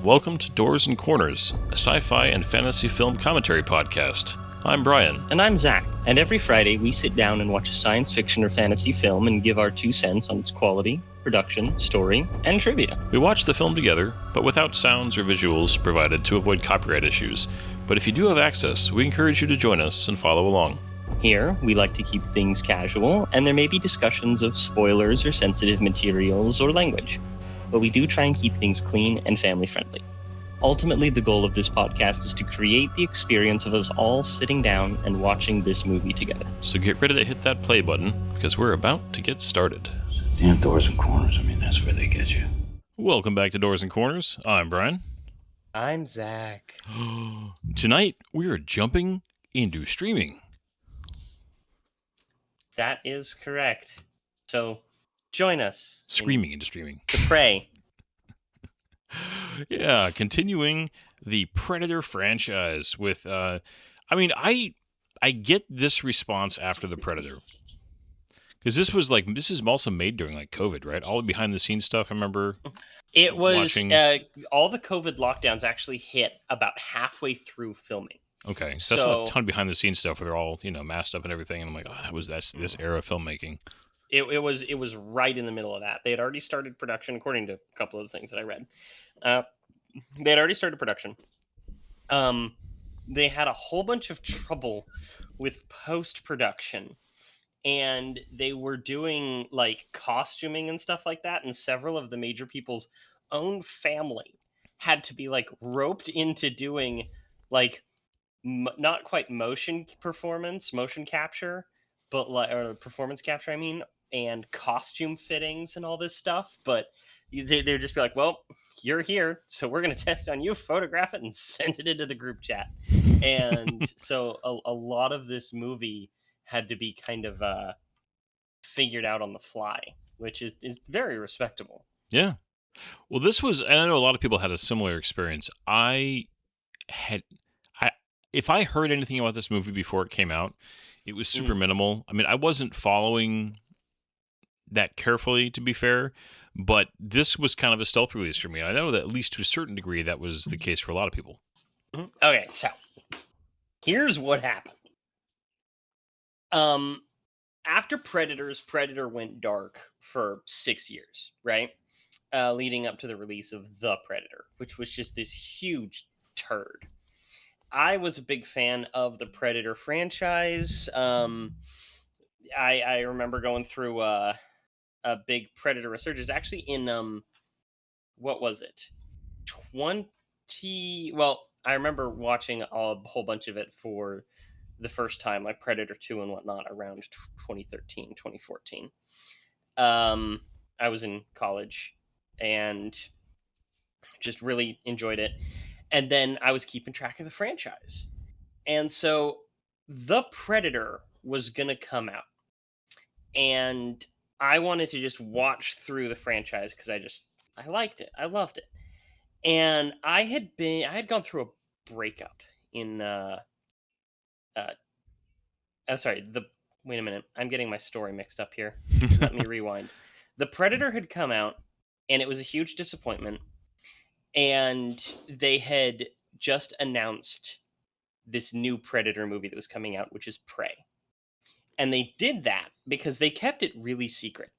welcome to Doors and Corners, a sci-fi and fantasy film commentary podcast. I'm Brian. And I'm Zach. And every Friday, we sit down and watch a science fiction or fantasy film and give our 2 cents on its quality, production, story, and trivia. We watch the film together, but without sounds or visuals provided to avoid copyright issues. But if you do have access, we encourage you to join us and follow along. Here, we like to keep things casual, and there may be discussions of spoilers or sensitive materials or language. But we do try and keep things clean and family-friendly. Ultimately, the goal of this podcast is to create the experience of us all sitting down and watching this movie together. So get ready to hit that play button, because we're about to get started. Damn Doors and Corners, that's where they get you. Welcome back to Doors and Corners. I'm Brian. I'm Zach. Tonight, we are jumping into streaming. That is correct. So, join us. Screaming into streaming. To pray. Yeah, continuing the Predator franchise with, I get this response after the Predator. Because this is also made during COVID, right? All the behind the scenes stuff, I remember. It was, watching. All the COVID lockdowns actually hit about halfway through filming. Okay, so that's not a ton of behind the scenes stuff where they're all, masked up and everything. And I'm like, oh, that's this era of filmmaking. It was right in the middle of that. They had already started production, according to a couple of the things that I read. They had already started production. They had a whole bunch of trouble with post-production, and they were doing costuming and stuff like that, and several of the major people's own family had to be roped into doing not quite motion capture, but or performance capture, and costume fittings and all this stuff. But they'd just be like, well, you're here, so we're going to test on you, photograph it, and send it into the group chat. And so a lot of this movie had to be kind of figured out on the fly, which is very respectable. Yeah. Well, this was, and I know a lot of people had a similar experience. If I heard anything about this movie before it came out, it was super minimal. I wasn't following that carefully, to be fair, but this was kind of a stealth release for me. I know that at least to a certain degree, that was the case for a lot of people. Okay, so here's what happened. After Predator went dark for 6 years, right? Leading up to the release of The Predator, which was just this huge turd. I was a big fan of the Predator franchise. I remember going through a big Predator resurgence, actually in what was it? I remember watching a whole bunch of it for the first time, like Predator 2 and whatnot, around 2013, 2014. I was in college and just really enjoyed it. And then I was keeping track of the franchise. And so The Predator was going to come out. And I wanted to just watch through the franchise because I liked it. I loved it. And I had gone through a breakup in wait a minute. I'm getting my story mixed up here. Let me rewind. The Predator had come out and it was a huge disappointment. And they had just announced this new Predator movie that was coming out, which is Prey. And they did that because they kept it really secret.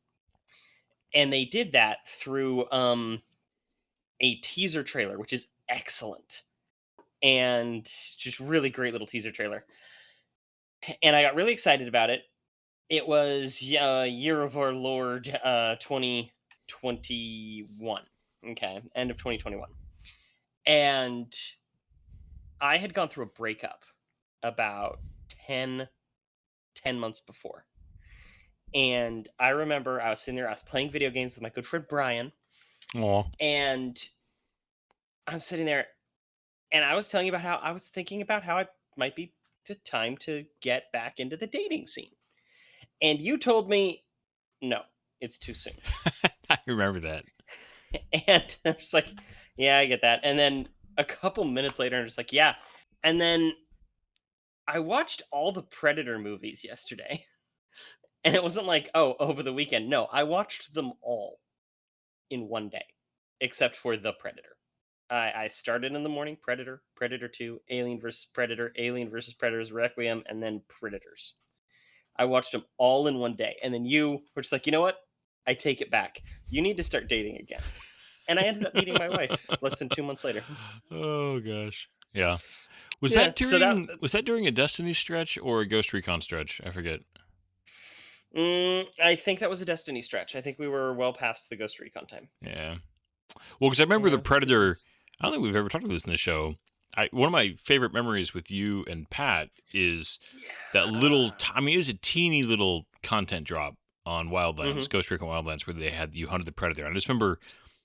And they did that through a teaser trailer, which is excellent. And just really great little teaser trailer. And I got really excited about it. It was Year of Our Lord 2021. Okay, end of 2021. And I had gone through a breakup about 10 months before. And I remember I was sitting there, I was playing video games with my good friend Brian. Aww. And I'm sitting there, and I was telling you about how I was thinking about how it might be the time to get back into the dating scene. And you told me, no, it's too soon. I remember that. And I was like, yeah, I get that. And then a couple minutes later, I'm just like, yeah. And then I watched all the Predator movies yesterday. And it wasn't like, oh, over the weekend. No, I watched them all in one day, except for The Predator. I started in the morning Predator, Predator 2, Alien versus Predator, Alien versus Predators Requiem, and then Predators. I watched them all in one day. And then you were just like, you know what? I take it back. You need to start dating again. And I ended up meeting my wife less than 2 months later. Oh gosh. Yeah. Was Yeah, that so during a Destiny stretch or a Ghost Recon stretch? I forget. I think that was a Destiny stretch. I think we were well past the Ghost Recon time. Yeah. Well, because I remember Yeah, the Predator. I don't think we've ever talked about this in the show. One of my favorite memories with you and Pat is that little. I mean, it was a teeny little content drop on Wildlands, Ghost Recon Wildlands, where you hunted the Predator. I just remember.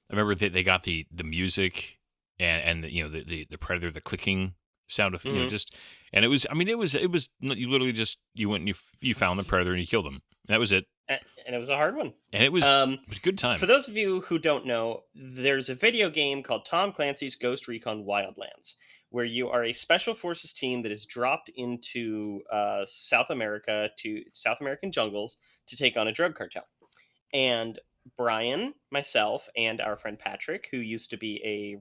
I remember they got the music and the Predator, the clicking sound of just, and it was. I mean, it was you literally just you went and you found the Predator and you killed him. That was it. And it was a hard one. And it was a good time. For those of you who don't know, there's a video game called Tom Clancy's Ghost Recon Wildlands, where you are a special forces team that is dropped into South American jungles to take on a drug cartel. And Brian, myself, and our friend Patrick, who used to be a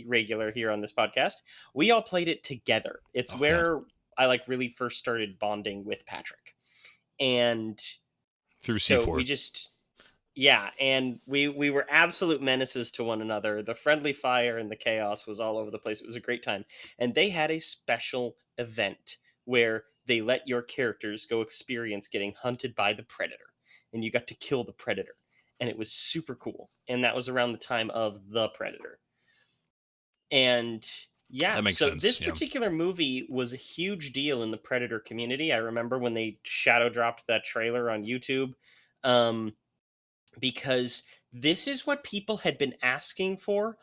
regular here on this podcast, we all played it together. It's where I really first started bonding with Patrick. And through C4. So we just, and we were absolute menaces to one another. The friendly fire and the chaos was all over the place. It was a great time. And they had a special event where they let your characters go experience getting hunted by the Predator. And you got to kill the Predator. And it was super cool. And that was around the time of The Predator. And that makes sense. This particular movie was a huge deal in the Predator community. I remember when they shadow dropped that trailer on YouTube, because this is what people had been asking for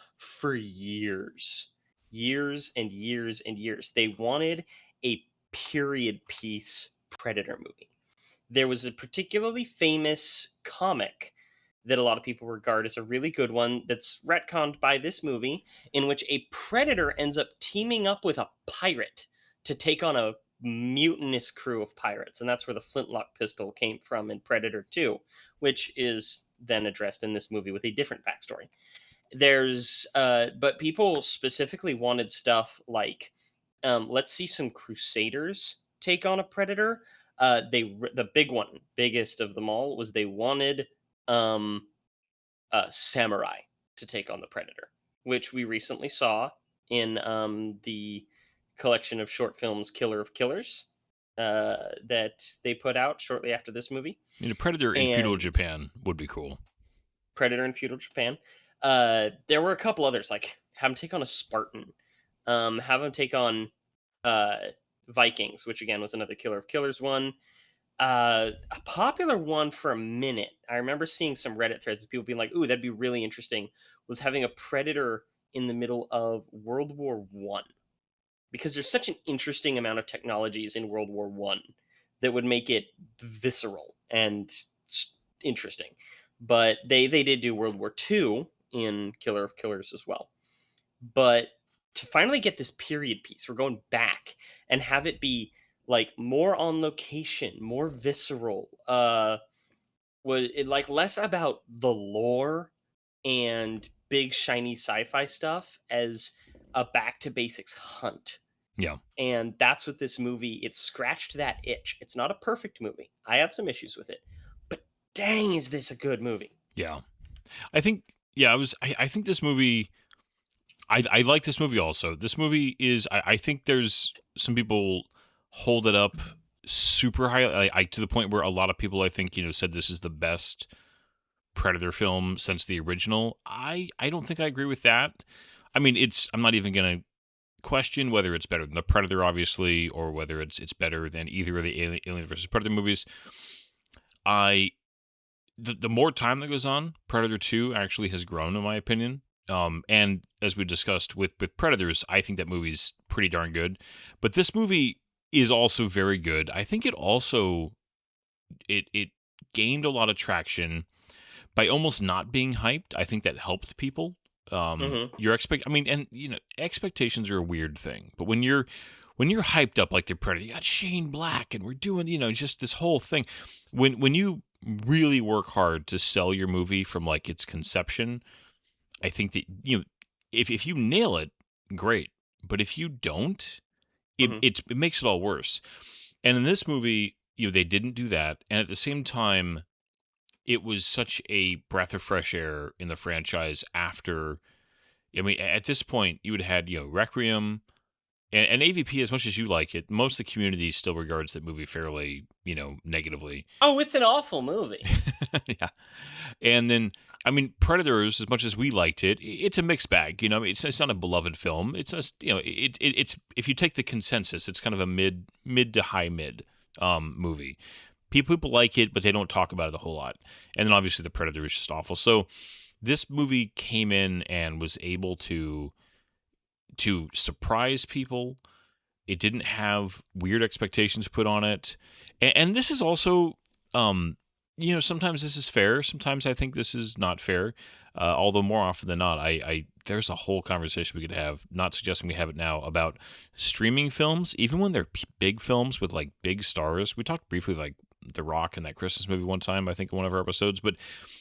years and years and years. They wanted a period piece Predator movie. There was a particularly famous comic that a lot of people regard as a really good one that's retconned by this movie, in which a predator ends up teaming up with a pirate to take on a mutinous crew of pirates. And that's where the flintlock pistol came from in Predator 2, which is then addressed in this movie with a different backstory. But people specifically wanted stuff like, let's see some Crusaders take on a predator. The biggest of them all, was they wanted samurai to take on the Predator, which we recently saw in the collection of short films Killer of Killers that they put out shortly after this movie. Predator in feudal Japan would be cool. Predator in feudal Japan. There were a couple others, like have him take on a Spartan, have him take on Vikings, which again was another Killer of Killers one. A popular one for a minute, I remember seeing some Reddit threads of people being like, ooh, that'd be really interesting, was having a Predator in the middle of World War I. Because there's such an interesting amount of technologies in World War I that would make it visceral and interesting. But they did do World War II in Killer of Killers as well. But to finally get this period piece, we're going back and have it be more on location, more visceral, was it less about the lore and big shiny sci-fi stuff as a back to basics hunt. Yeah. And that's what this movie, it scratched that itch. It's not a perfect movie. I have some issues with it, but dang, is this a good movie? Yeah. I think this movie, I like this movie also. This movie is, I think there's some people hold it up super high, to the point where a lot of people, I think, said this is the best Predator film since the original. I don't think I agree with that. I mean, I'm not even going to question whether it's better than the Predator, obviously, or whether it's better than either of the Alien versus Predator movies. The more time that goes on, Predator 2 actually has grown, in my opinion. And as we discussed with Predators, I think that movie's pretty darn good. But this movie is also very good. I think it also it gained a lot of traction by almost not being hyped. I think that helped people. Expectations are a weird thing, but when you're hyped up like the Predator, you got Shane Black and we're doing, just this whole thing. When you really work hard to sell your movie from its conception, I think that if you nail it, great. But if you don't, Mhm. it makes it all worse. And in this movie, they didn't do that, and at the same time, it was such a breath of fresh air in the franchise after. I mean, at this point, you would have had Requiem and AVP. As much as you like it, most of the community still regards that movie fairly negatively. Oh, it's an awful movie. Yeah, and then I mean, Predators. As much as we liked it, it's a mixed bag. I mean, it's not a beloved film. It's just it's if you take the consensus, it's kind of a mid to high mid movie. People like it, but they don't talk about it a whole lot. And then obviously the Predator is just awful. So this movie came in and was able to surprise people. It didn't have weird expectations put on it. And this is also, sometimes this is fair. Sometimes I think this is not fair. Although more often than not, I there's a whole conversation we could have, not suggesting we have it now, about streaming films, even when they're big films with like big stars. We talked briefly like The Rock in that Christmas movie one time, I think, in one of our episodes. But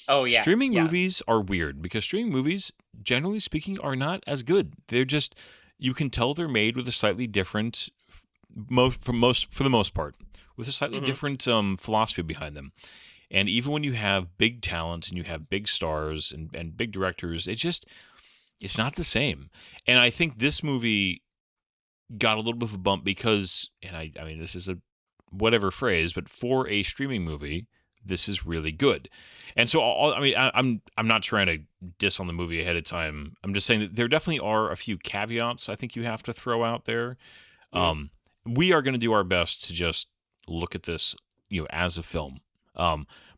Oh yeah, streaming yeah. movies are weird because streaming movies, generally speaking, are not as good. They're just, you can tell they're made with a slightly different, for the most part, with a slightly different philosophy behind them. And even when you have big talent and you have big stars and big directors, it's not the same. And I think this movie got a little bit of a bump because, and I mean, this is a whatever phrase, but for a streaming movie, this is really good. And so, I'm not trying to diss on the movie ahead of time. I'm just saying that there definitely are a few caveats I think you have to throw out there. We are going to do our best to just look at this, as a film.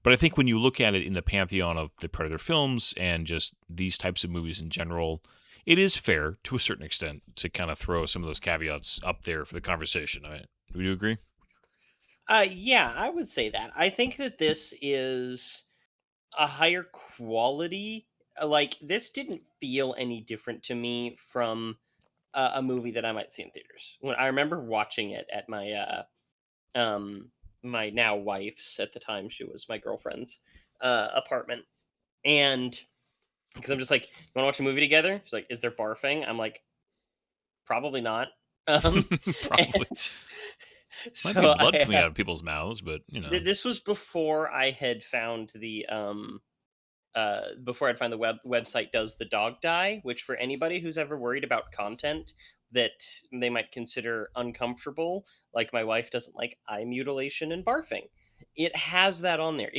But I think when you look at it in the pantheon of the Predator films and just these types of movies in general, it is fair to a certain extent to kind of throw some of those caveats up there for the conversation. Would you agree? Yeah, I would say that. I think that this is a higher quality. Like this didn't feel any different to me from a movie that I might see in theaters. When I remember watching it at um my now wife's, at the time she was my girlfriend's, apartment, and because I'm just like, you want to watch a movie together? She's like, is there barfing? I'm like, probably not. Probably. And Might be so blood coming out of people's mouths, but this was before I had found the before I'd find the website Does the Dog Die, which for anybody who's ever worried about content that they might consider uncomfortable, like my wife doesn't like eye mutilation and barfing. It has that on there.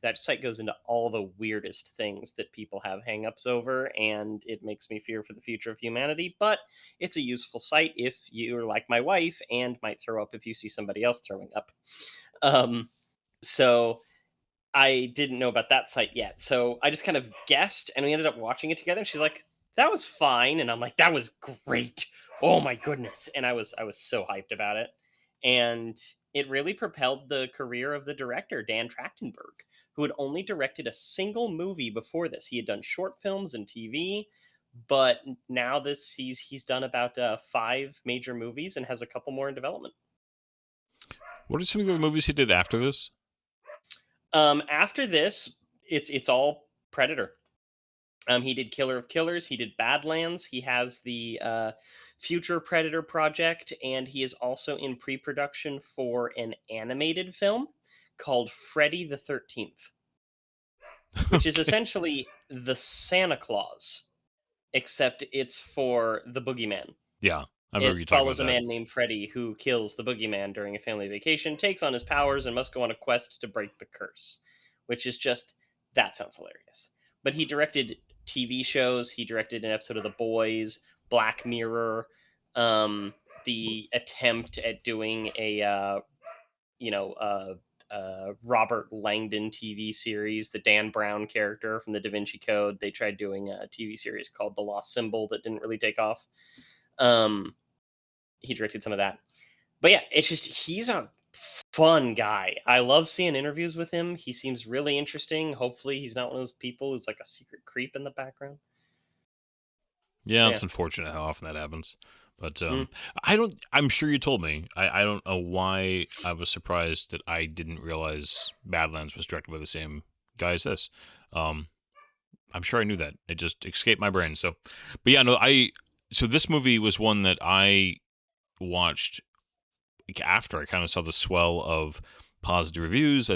That site goes into all the weirdest things that people have hangups over, and it makes me fear for the future of humanity. But it's a useful site if you're like my wife and might throw up if you see somebody else throwing up. So I didn't know about that site yet. So I just kind of guessed, and we ended up watching it together. And she's like, "That was fine," and I'm like, "That was great! Oh my goodness!" And I was so hyped about it, and it really propelled the career of the director Dan Trachtenberg, who had only directed a single movie before this. He had done short films and TV, but now he's done about 5 major movies and has a couple more in development. What are some of the movies he did after this? After this, it's all Predator. He did Killer of Killers. He did Badlands. He has the future Predator project, and he is also in pre-production for an animated film called Freddy the 13th, which is essentially the Santa Claus, except it's for the Boogeyman. Yeah, I remember you It talking follows about a that. man named Freddy who kills the Boogeyman during a family vacation, takes on his powers, and must go on a quest to break the curse, which is just, that sounds hilarious. But he directed TV shows. He directed an episode of The Boys, Black Mirror, the attempt at doing a Robert Langdon TV series, the Dan Brown character from the Da Vinci Code. They tried doing a TV series called The Lost Symbol that didn't really take off. He directed some of that. But yeah, it's just, he's a fun guy. I love seeing interviews with him. He seems really interesting. Hopefully he's not one of those people who's like a secret creep in the background. Yeah, Yeah. it's unfortunate how often that happens. But Mm. I'm sure you told me. I don't know why I was surprised that I didn't realize Badlands was directed by the same guy as this. I'm sure I knew that. It just escaped my brain. So, but yeah, no, so this movie was one that I watched after I kind of saw the swell of positive reviews.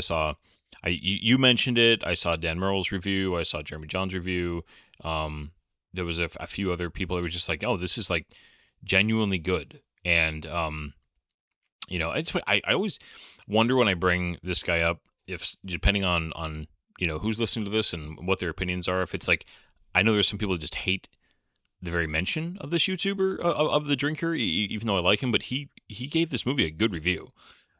You mentioned it. I saw Dan Merle's review. I saw Jeremy John's review. There was a few other people that were just like, oh, this is like genuinely good. And, I always wonder when I bring this guy up, if depending on, who's listening to this and what their opinions are, if it's like, I know there's some people that just hate the very mention of this YouTuber of the drinker, even though I like him, but he gave this movie a good review.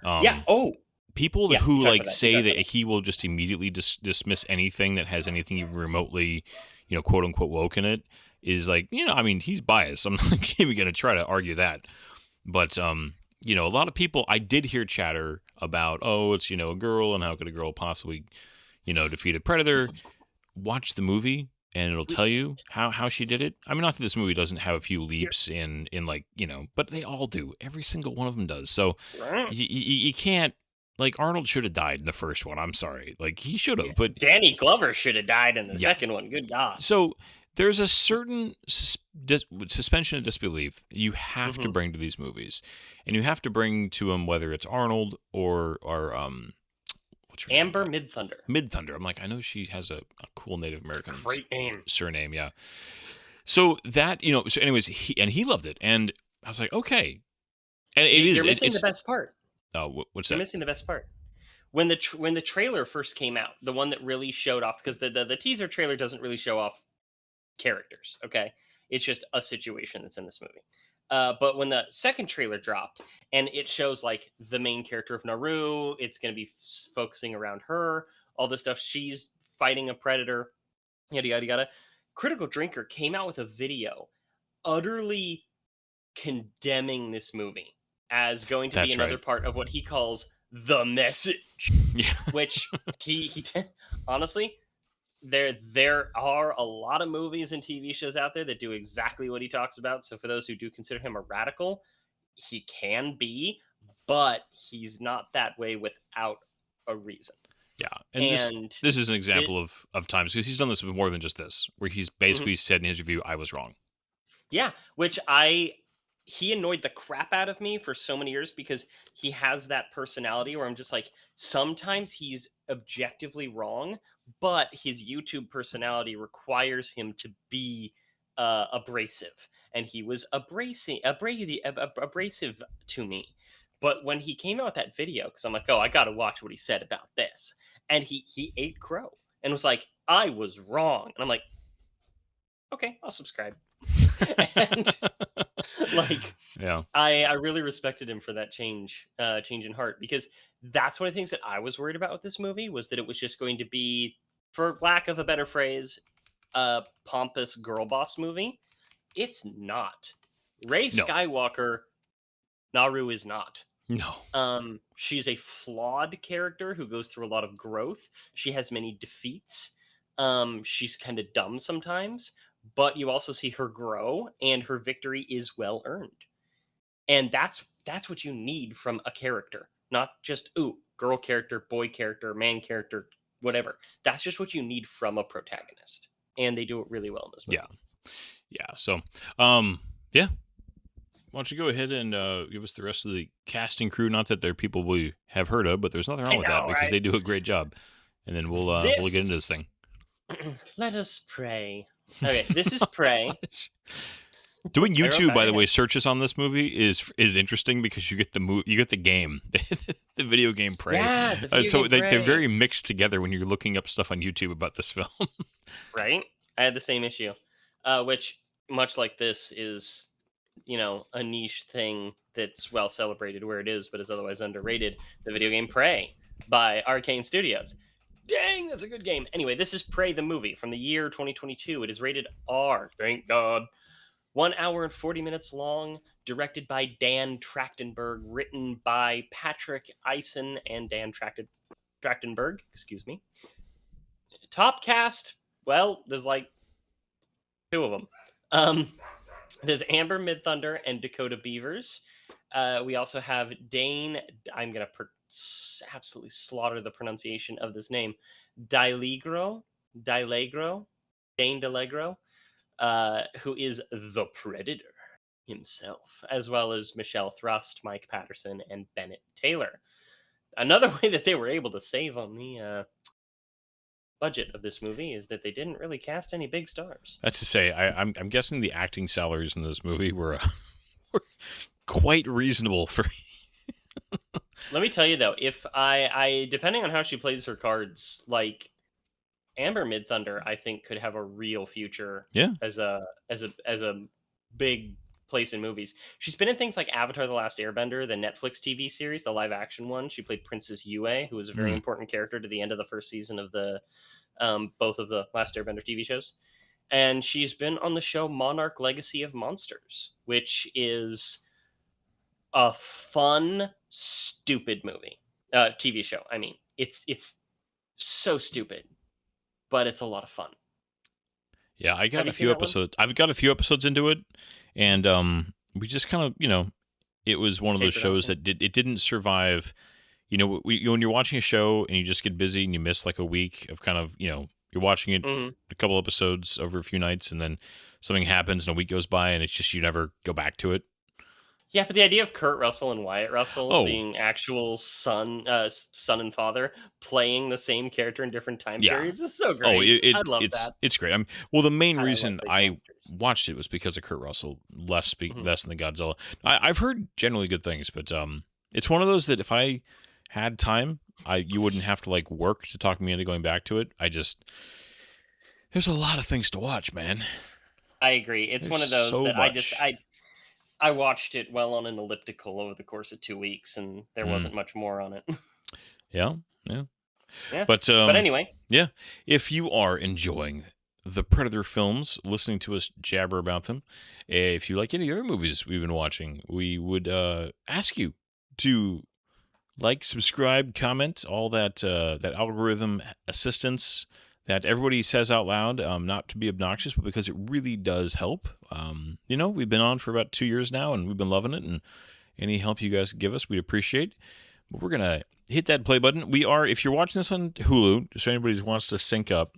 Yeah. Oh, People yeah. who Talk like about that. say Talk about that he will just immediately dismiss anything that has anything even remotely, quote unquote woke in it is like, I mean, he's biased. I'm not even going to try to argue that. But, a lot of people, I did hear chatter about, oh, it's, a girl and how could a girl possibly, defeat a predator. Watch the movie and it'll tell you how she did it. I mean, not that this movie doesn't have a few leaps in like, but they all do. Every single one of them does. So Right. you can't, like, Arnold should have died in the first one. I'm sorry. Like, he should have, but Danny Glover should have died in the Yeah. second one. Good God. so there's a certain suspension of disbelief you have to Mhm. bring to these movies, and you have to bring to them whether it's Arnold or what's her name? Amber Midthunder. Midthunder. I'm like, I know she has a cool Native American Great name. surname, yeah. So that so anyways, he loved it, and I was like, okay, and You're missing it's the best part. what's You're that? missing the best part. When the trailer first came out, the one that really showed off, because the teaser trailer doesn't really show off characters. Okay, it's just a situation that's in this movie. But when the second trailer dropped and it shows like the main character of Naru, it's going to be focusing around her, all this stuff. She's fighting a predator, yada yada yada. Critical Drinker came out with a video utterly condemning this movie as going to be That's another right. part of what he calls the message, Yeah. which he honestly, there are a lot of movies and TV shows out there that do exactly what he talks about. So for those who do consider him a radical, he can be, but he's not that way without a reason. Yeah, and this is an it- example of times, because he's done this with more than just this, where he's basically said in his review, "I was wrong." Yeah, which he annoyed the crap out of me for so many years, because he has that personality where I'm just like, sometimes he's objectively wrong, but his YouTube personality requires him to be abrasive, and he was abrasive to me. But when he came out with that video, because I'm like, oh, I got to watch what he said about this, and he ate crow and was like, I was wrong, and I'm like, okay, I'll subscribe. And like, Yeah, I really respected him for that change in heart, because that's one of the things that I was worried about with this movie, was that it was just going to be, for lack of a better phrase, a pompous girl boss movie. It's not. Rey No. Skywalker, Naru is not. no, She's a flawed character who goes through a lot of growth. She has many defeats. She's kind of dumb sometimes, but you also see her grow, and her victory is well earned. And that's what you need from a character, not just girl character, boy character, man character, whatever. That's just what you need from a protagonist, and they do it really well in this movie. yeah. So, yeah. Why don't you go ahead and give us the rest of the casting crew? Not that they're people we have heard of, but there's nothing wrong with that, know, because right? they do a great job. And then we'll get into this thing. Let us pray. Okay, this is Prey. Doing I wrote YouTube, by that the in. way, searches on this movie is interesting, because you get the game, the video game Prey. Yeah, the video So game they're Prey. very mixed together when you're looking up stuff on YouTube about this film. Right? I had the same issue, which, much like this, is, a niche thing that's well celebrated where it is, but is otherwise underrated. The video game Prey by Arcane Studios. Dang, that's a good game. Anyway, this is Prey the movie from the year 2022. It is rated R, thank God. 1 hour and 40 minutes long, directed by Dan Trachtenberg, written by Patrick Eisen and Dan Trachtenberg, excuse me. Top cast, well, there's like 2 of them. There's Amber Midthunder and Dakota Beavers. We also have Dane, I'm going to absolutely slaughter the pronunciation of this name, Dilegro, Dane DeLegro, who is the Predator himself, as well as Michelle Thrust, Mike Patterson, and Bennett Taylor. Another way that they were able to save on the budget of this movie is that they didn't really cast any big stars. That's to say, I'm guessing the acting salaries in this movie were were quite reasonable for. Let me tell you though, if I depending on how she plays her cards, like Amber Midthunder, I think could have a real future. Yeah. As a big place in movies. She's been in things like Avatar: The Last Airbender, the Netflix TV series, the live action one. She played Princess Yue, who was a very important character to the end of the first season of the both of the Last Airbender TV shows. And she's been on the show Monarch: Legacy of Monsters, which is a fun, stupid movie. TV show. I mean, it's so stupid, but it's a lot of fun. Yeah, I got a few episodes. I've got a few episodes into it, and we just kind of, it was one of those shows that didn't survive. When you're watching a show and you just get busy and you miss like a week of kind of, you're watching it a couple episodes over a few nights, and then something happens and a week goes by and it's just you never go back to it. Yeah, but the idea of Kurt Russell and Wyatt Russell being actual son and father playing the same character in different time periods is so great. I love that. It's great. The main reason I watched it was because of Kurt Russell, less than the Godzilla. I've heard generally good things, but it's one of those that if I had time, you wouldn't have to like work to talk me into going back to it. There's a lot of things to watch, man. I agree. It's one of those that I watched it well on an elliptical over the course of 2 weeks, and there wasn't much more on it. Yeah. But anyway. Yeah. If you are enjoying the Predator films, listening to us jabber about them, if you like any other movies we've been watching, we would ask you to like, subscribe, comment, all that algorithm assistance that everybody says out loud, not to be obnoxious, but because it really does help. We've been on for about 2 years now, and we've been loving it, and any help you guys give us, we'd appreciate. But we're going to hit that play button. If you're watching this on Hulu, just if anybody wants to sync up,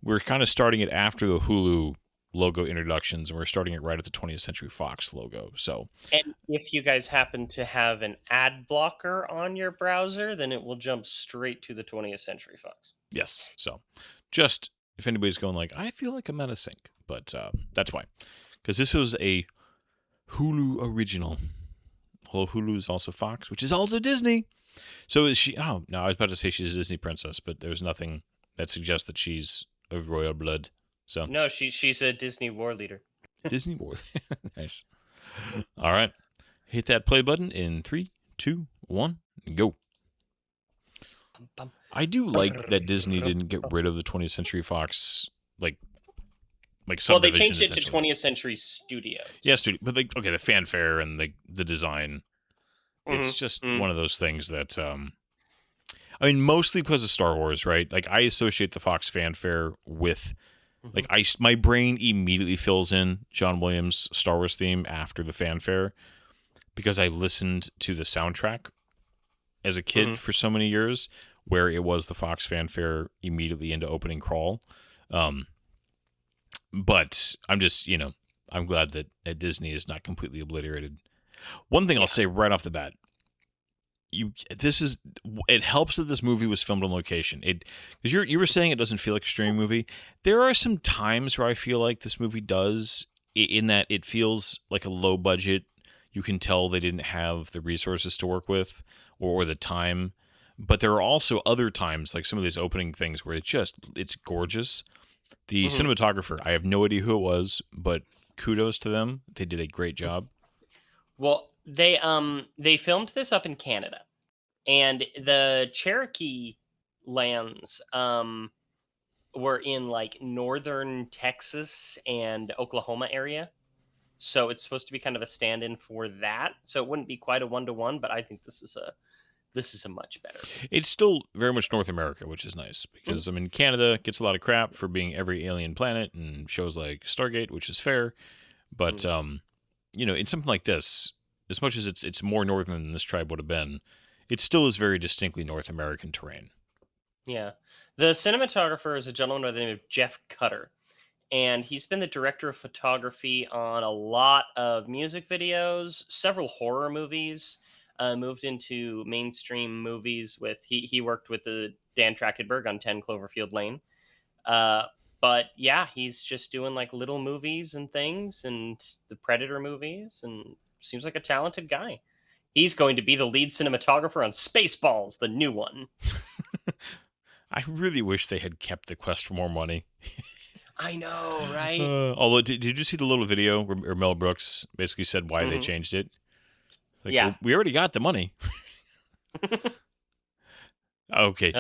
we're kind of starting it after the Hulu logo introductions, and we're starting it right at the 20th Century Fox logo. So, and if you guys happen to have an ad blocker on your browser, then it will jump straight to the 20th Century Fox. Yes. So, just if anybody's going like, I feel like I'm out of sync, but that's why, because this was a Hulu original. Hello, Hulu is also Fox, which is also Disney. So is she? Oh no, I was about to say she's a Disney princess, but there's nothing that suggests that she's of royal blood. So no, she's a Disney war leader. Disney war. Nice. All right, hit that play button in 3, 2, 1, go. I do like that Disney didn't get rid of the 20th Century Fox like well, they changed it to 20th Century Studios. Yeah, but the fanfare and the design. It's just one of those things that mostly because of Star Wars, right? Like I associate the Fox fanfare with my brain immediately fills in John Williams' Star Wars theme after the fanfare because I listened to the soundtrack as a kid for so many years, where it was the Fox fanfare immediately into opening crawl. But I'm just, I'm glad that Disney is not completely obliterated. One thing I'll say right off the bat, it helps that this movie was filmed on location. Because you were saying it doesn't feel like a streaming movie. There are some times where I feel like this movie does, in that it feels like a low budget. You can tell they didn't have the resources to work with or the time. But there are also other times, like some of these opening things, where it's gorgeous. The cinematographer, I have no idea who it was, but kudos to them. They did a great job. Well, they filmed this up in Canada, and the Cherokee lands were in like northern Texas and Oklahoma area. So it's supposed to be kind of a stand-in for that. So it wouldn't be quite a 1-to-1, but I think this is a much better. It's still very much North America, which is nice because Canada gets a lot of crap for being every alien planet and shows like Stargate, which is fair. But in something like this, as much as it's more northern than this tribe would have been, it still is very distinctly North American terrain. Yeah. The cinematographer is a gentleman by the name of Jeff Cutter. and he's been the director of photography on a lot of music videos, several horror movies. Moved into mainstream movies with he worked with the Dan Trachtenberg on 10 Cloverfield Lane. Uh, but yeah, he's just doing like little movies and things, and the Predator movies, and seems like a talented guy. He's going to be the lead cinematographer on Spaceballs, the new one. I really wish they had kept the quest for more money. I know, right? Although, did you see the little video where Mel Brooks basically said why they Mhm. changed it? Like, Yeah. well, we already got the money. Okay.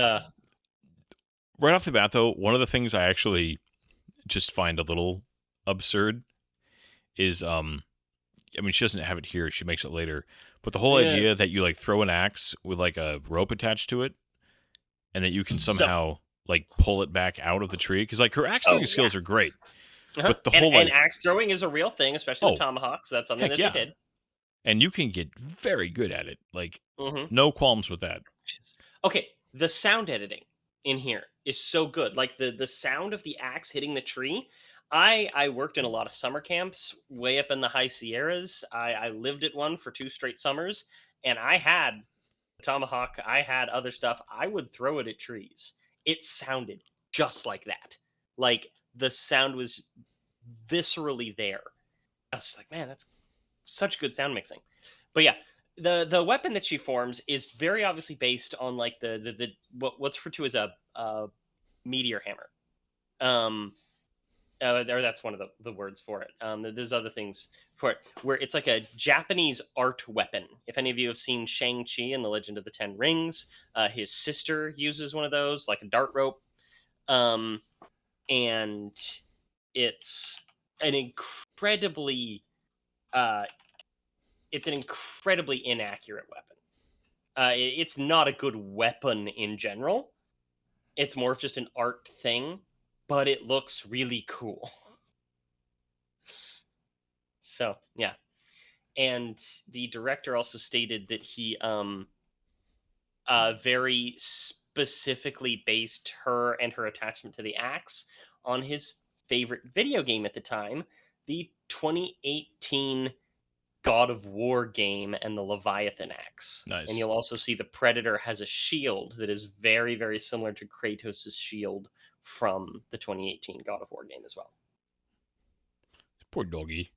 Right off the bat, though, one of the things I actually just find a little absurd is, I mean, she doesn't have it here. She makes it later. But the whole Yeah. idea that you, like, throw an axe with, like, a rope attached to it and that you can somehow, like, pull it back out of the tree. Because, like, her axe throwing skills are great. But the whole, and like, axe throwing is a real thing, especially Oh, the tomahawks. That's something heck that yeah. they did. And you can get very good at it. Like, Mhm. no qualms with that. Okay, the sound editing in here is so good. Like the sound of the axe hitting the tree. I worked in a lot of summer camps way up in the high Sierras. I lived at one for 2 straight summers, and I had a tomahawk. I had other stuff. I would throw it at trees. It sounded just like that. Like the sound was viscerally there. I was just like, man, that's such good sound mixing. But yeah, the weapon that she forms is very obviously based on like the what's referred to as a meteor hammer. Or that's one of the words for it. There's other things for it where it's like a Japanese art weapon. If any of you have seen Shang-Chi and the Legend of the Ten Rings, his sister uses one of those, like a dart rope. And it's an incredibly inaccurate weapon. It's not a good weapon in general. It's more of just an art thing, but it looks really cool. So yeah, and the director also stated that he very specifically based her and her attachment to the axe on his favorite video game at the time, the 2018 God of War game and the Leviathan axe. Nice. And you'll also see the Predator has a shield that is very, very similar to Kratos' shield from the 2018 God of War game as well. Poor doggy.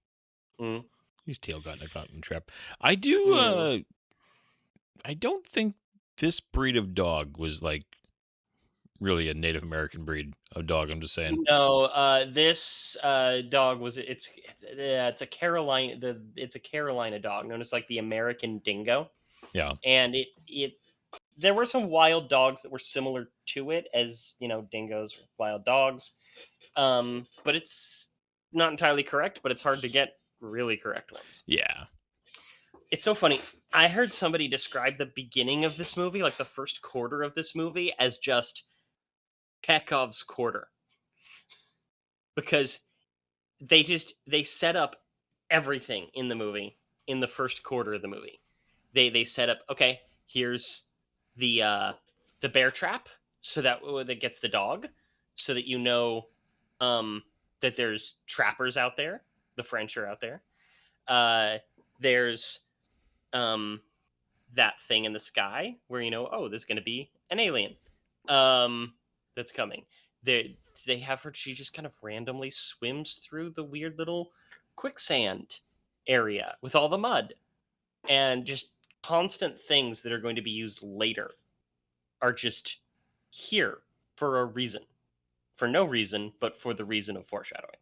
Mm. He's tail got in a cotton trap. I do, I don't think this breed of dog was like really a Native American breed of dog. I'm just saying. No, this dog was it's a Carolina dog known as like the American Dingo. Yeah. And it there were some wild dogs that were similar to it, as you know, dingoes are wild dogs. But it's not entirely correct, but it's hard to get really correct ones. Yeah. It's so funny. I heard somebody describe the beginning of this movie, like the first quarter of this movie, as just Chekhov's quarter. Because they set up everything in the movie in the first quarter of the movie. They set up, okay, here's the bear trap, so that gets the dog, so that you know that there's trappers out there, the French are out there. There's that thing in the sky where you know, oh, there's going to be an alien that's coming. They have her. She just kind of randomly swims through the weird little quicksand area with all the mud, and just constant things that are going to be used later are just here for a reason, for no reason, but for the reason of foreshadowing.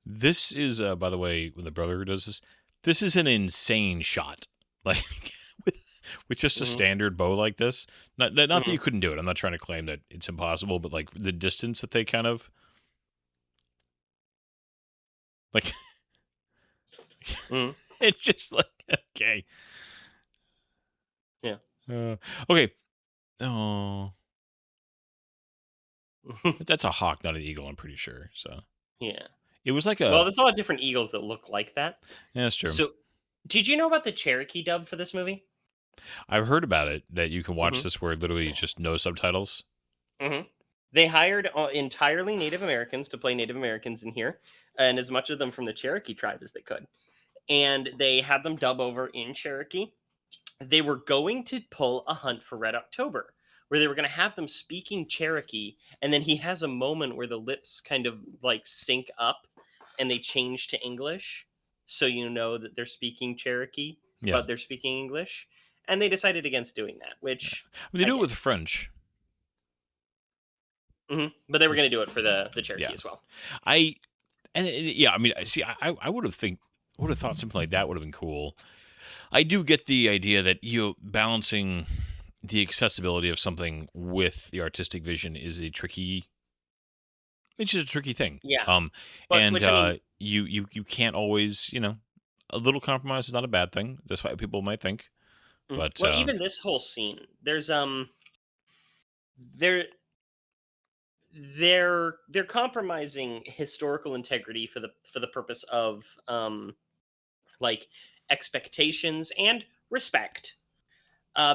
This is, by the way, when the brother does this is an insane shot. Like with just a standard bow like this. Not that you couldn't do it. I'm not trying to claim that it's impossible, but like the distance that they kind of like it's just like okay. Yeah. Okay. Oh. That's a hawk, not an eagle, I'm pretty sure. So Yeah. it was like Well, there's a lot of different eagles that look like that. Yeah, that's true. So, did you know about the Cherokee dub for this movie? I've heard about it, that you can watch this where literally just no subtitles. Mm-hmm. They hired entirely Native Americans to play Native Americans in here, and as much of them from the Cherokee tribe as they could. And they had them dub over in Cherokee. They were going to pull a Hunt for Red October, where they were going to have them speaking Cherokee, and then he has a moment where the lips kind of like sync up and they change to English, so you know that they're speaking Cherokee, Yeah. but they're speaking English. And they decided against doing that, which They I do it get. with the French. But they were going to do it for the Cherokee Yeah. as well. I mean, see, I would have thought something like that would have been cool. I do get the idea that balancing the accessibility of something with the artistic vision is a tricky. It's just a tricky thing. Yeah. But, and which, I mean, you can't always, a little compromise is not a bad thing. That's what people might think. But well, even this whole scene, there's they're compromising historical integrity for the purpose of like expectations and respect,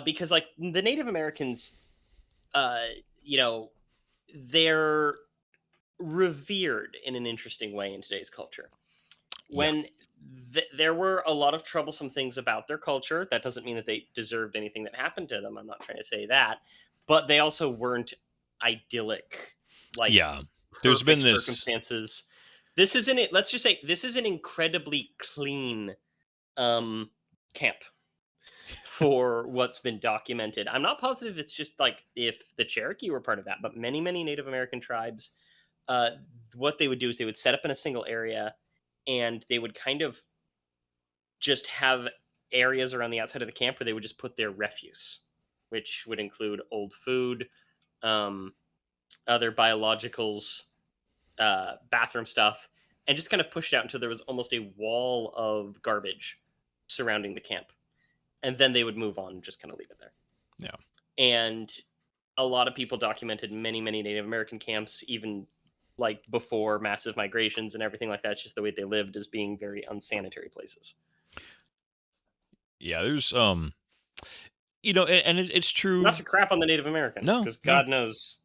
because like the Native Americans, they're revered in an interesting way in today's culture. When there were a lot of troublesome things about their culture, that doesn't mean that they deserved anything that happened to them. I'm not trying to say that, but they also weren't idyllic. Like, there's been this circumstances. This isn't it. Let's just say this is an incredibly clean camp for what's been documented. I'm not positive it's just like if the Cherokee were part of that, but many Native American tribes, what they would do is they would set up in a single area, and they would kind of just have areas around the outside of the camp where they would just put their refuse, which would include old food, other biologicals, bathroom stuff, and just kind of push it out until there was almost a wall of garbage surrounding the camp. And then they would move on and just kind of leave it there. Yeah. And a lot of people documented many Native American camps, even like before massive migrations and everything like that. It's just the way they lived as being very unsanitary places. Yeah, there's and it's true. Not to crap on the Native Americans, because God knows.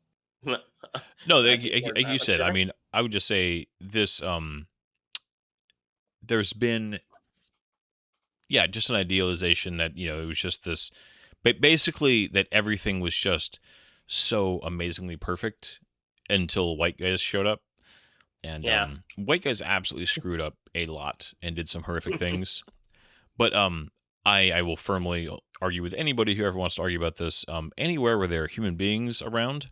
No, like you said, I mean, I would just say this. There's been, just an idealization that it was just this, but basically that everything was just so amazingly perfect until white guys showed up, and white guys absolutely screwed up a lot and did some horrific things. But I will firmly argue with anybody who ever wants to argue about this. Anywhere where there are human beings around,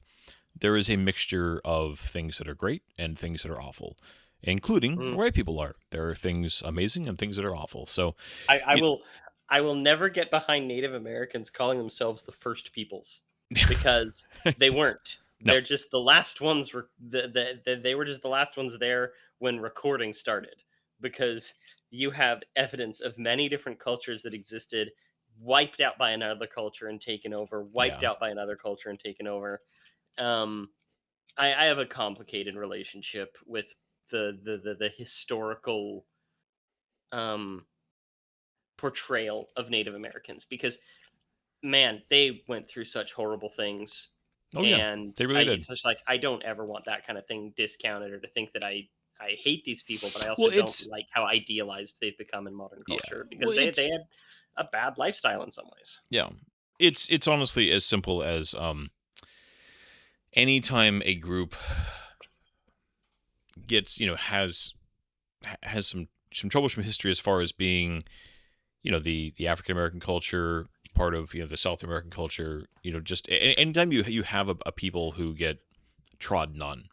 there is a mixture of things that are great and things that are awful, including where white people are. There are things amazing and things that are awful. So I will never get behind Native Americans calling themselves the first peoples, because they weren't. No. They're just the last ones. They were just the last ones there when recording started, because you have evidence of many different cultures that existed, wiped out by another culture and taken over, wiped out by another culture and taken over. I have a complicated relationship with the historical portrayal of Native Americans, because man, they went through such horrible things. Oh yeah, and they really did. It's just like, I don't ever want that kind of thing discounted, or to think that I hate these people, but I also don't like how idealized they've become in modern culture, because they had a bad lifestyle in some ways. Yeah, it's honestly as simple as anytime a group gets has some troublesome history as far as being the African American culture part of the South American culture, just anytime you have a people who get trodden on,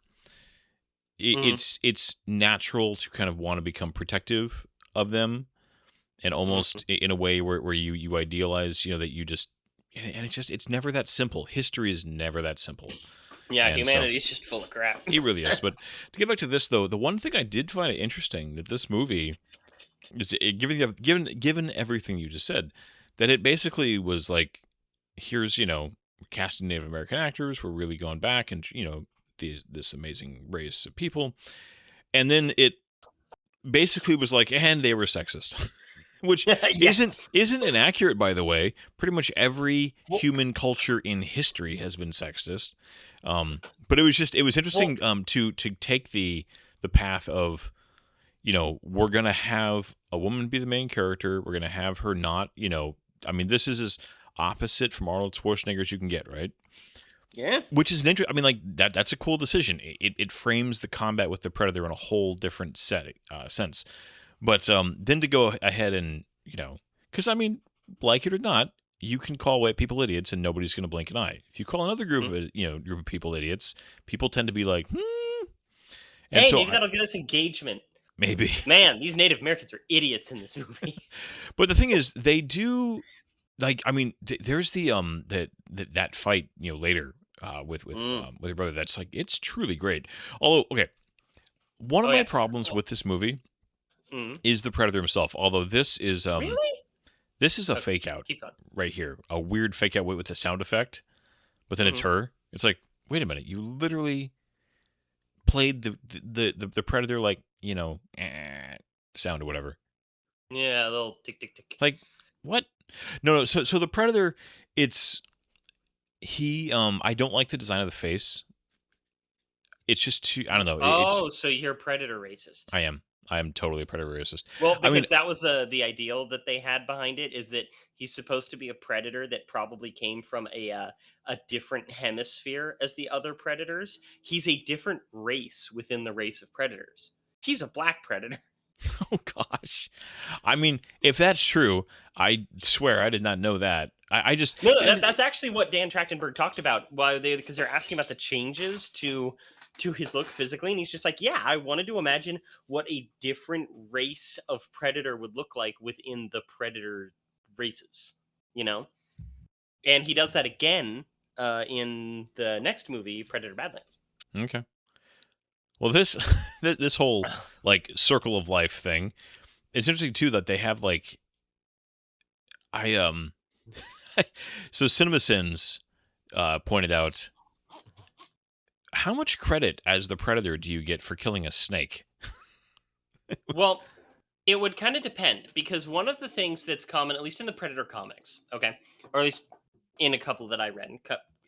it's natural to kind of want to become protective of them, and almost in a way where you idealize that you just, and it's never that simple. History is never that simple. Yeah, humanity's just full of crap. It really is. But to get back to this, though, the one thing I did find it interesting that this movie, given everything you just said, that it basically was like, here's casting Native American actors, we're really going back, and this amazing race of people, and then it basically was like, and they were sexist. Which isn't inaccurate, by the way. Pretty much every human culture in history has been sexist. But it was interesting to take the path of, we're gonna have a woman be the main character. We're gonna have her not, I mean, this is as opposite from Arnold Schwarzenegger as you can get, right? Yeah. Which is an interesting. I mean, like that's a cool decision. It frames the combat with the Predator in a whole different sense. But then to go ahead and because I mean, like it or not, you can call white people idiots and nobody's going to blink an eye. If you call another group of people idiots, people tend to be like, And hey, so maybe that'll get us engagement. Maybe. Man, these Native Americans are idiots in this movie. But the thing is, they do like. I mean, there's the that fight later with your brother. That's like it's truly great. Although, okay, one of my problems with this movie is the Predator himself. Although this is really. This is a fake out right here. A weird fake out with the sound effect, but then it's her. It's like, wait a minute, you literally played the Predator like, sound or whatever. Yeah, a little tick tick tick. Like, what? No, so the Predator, it's I don't like the design of the face. It's just too, I don't know. So you're a Predator racist. I am totally a Predator racist. Well, because that was the ideal that they had behind it, is that he's supposed to be a Predator that probably came from a different hemisphere as the other Predators. He's a different race within the race of Predators. He's a black Predator. Oh, gosh. I mean, if that's true, I swear I did not know that. I just... No, that's actually what Dan Trachtenberg talked about, because they're asking about the changes to his look physically, and he's just like, yeah, I wanted to imagine what a different race of Predator would look like within the Predator races, And he does that again in the next movie, Predator Badlands. Okay. Well, this whole like circle of life thing, it's interesting too that they have like so CinemaSins pointed out, how much credit as the Predator do you get for killing a snake? Well, it would kind of depend, because one of the things that's common, at least in the Predator comics, okay, or at least in a couple that I read,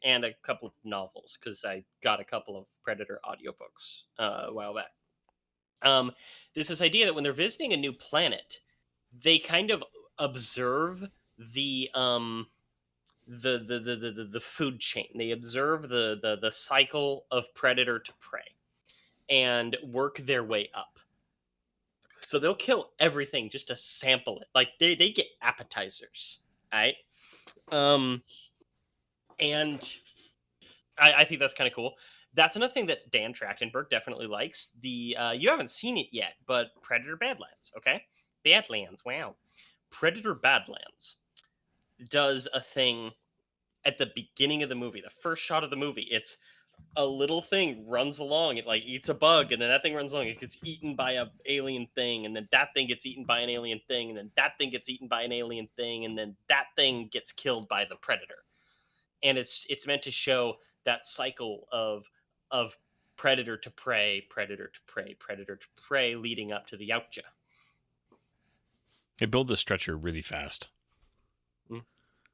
and a couple of novels, because I got a couple of Predator audiobooks a while back. There's this idea that when they're visiting a new planet, they kind of observe the food chain. They observe the cycle of predator to prey and work their way up. So they'll kill everything just to sample it. Like they get appetizers, right? And I think that's kind of cool. That's another thing that Dan Trachtenberg definitely likes. You haven't seen it yet, but Predator Badlands, okay? Badlands, wow. Predator Badlands does a thing at the beginning of the movie. The first shot of the movie, it's a little thing runs along. It like eats a bug, and then that thing runs along. It gets eaten by an alien thing, and then that thing gets eaten by an alien thing, and then that thing gets eaten by an alien thing, and then that thing gets killed by the predator. And it's meant to show that cycle of predator to prey, predator to prey, predator to prey, leading up to the yautja. They build the stretcher really fast.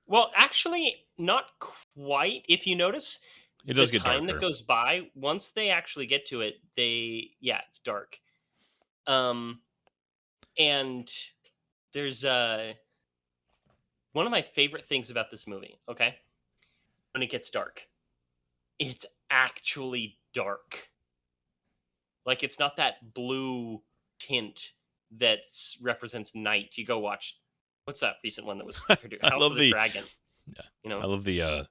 Well, actually, not quite. If you notice, it does the get time darker. that goes by, once they actually get to it, it's dark. And there's one of my favorite things about this movie, okay? When it gets dark, it's actually dark. Like, it's not that blue tint that represents night. You go watch, what's that recent one that was produced? House of the Dragon. I love the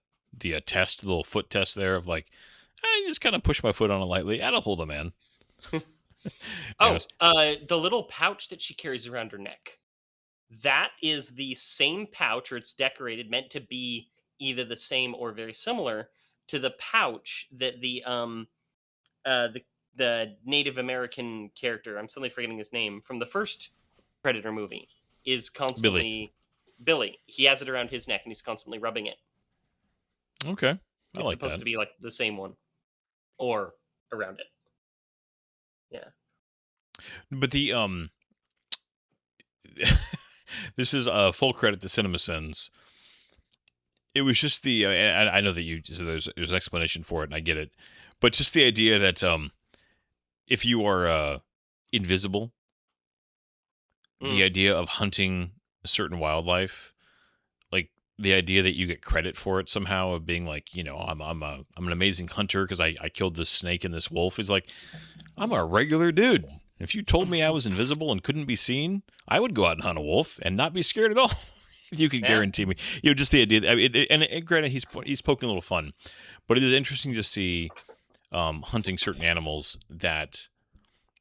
test, the little foot test there of like, I just kind of push my foot on it lightly. That'll hold a man. The little pouch that she carries around her neck. That is the same pouch, or it's decorated, meant to be either the same or very similar to the pouch that the Native American character, I'm suddenly forgetting his name, from the first Predator movie, is constantly Billy. He has it around his neck and he's constantly rubbing it. Okay. It's supposed to be like the same one or around it. Yeah. But the this is full credit to CinemaSins. it was just the and I know that so there's an explanation for it, and I get it, but just the idea that if you are invisible, the idea of hunting a certain wildlife, like the idea that you get credit for it somehow, of being like, I'm an amazing hunter because I killed this snake and this wolf, is like, I'm a regular dude. If you told me I was invisible and couldn't be seen, I would go out and hunt a wolf and not be scared at all. If you could guarantee me, just the idea. And granted, he's poking a little fun, but it is interesting to see hunting certain animals that,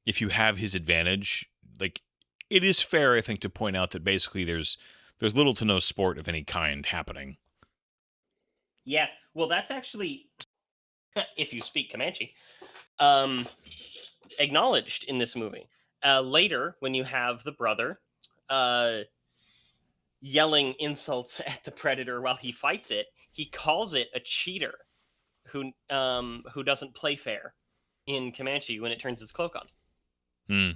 if you have his advantage, like, it is fair, I think, to point out that basically there's little to no sport of any kind happening. Yeah, well, that's actually, if you speak Comanche, acknowledged in this movie. Later, when you have the brother yelling insults at the predator while he fights it, he calls it a cheater who doesn't play fair in Comanche when it turns its cloak on. Yeah.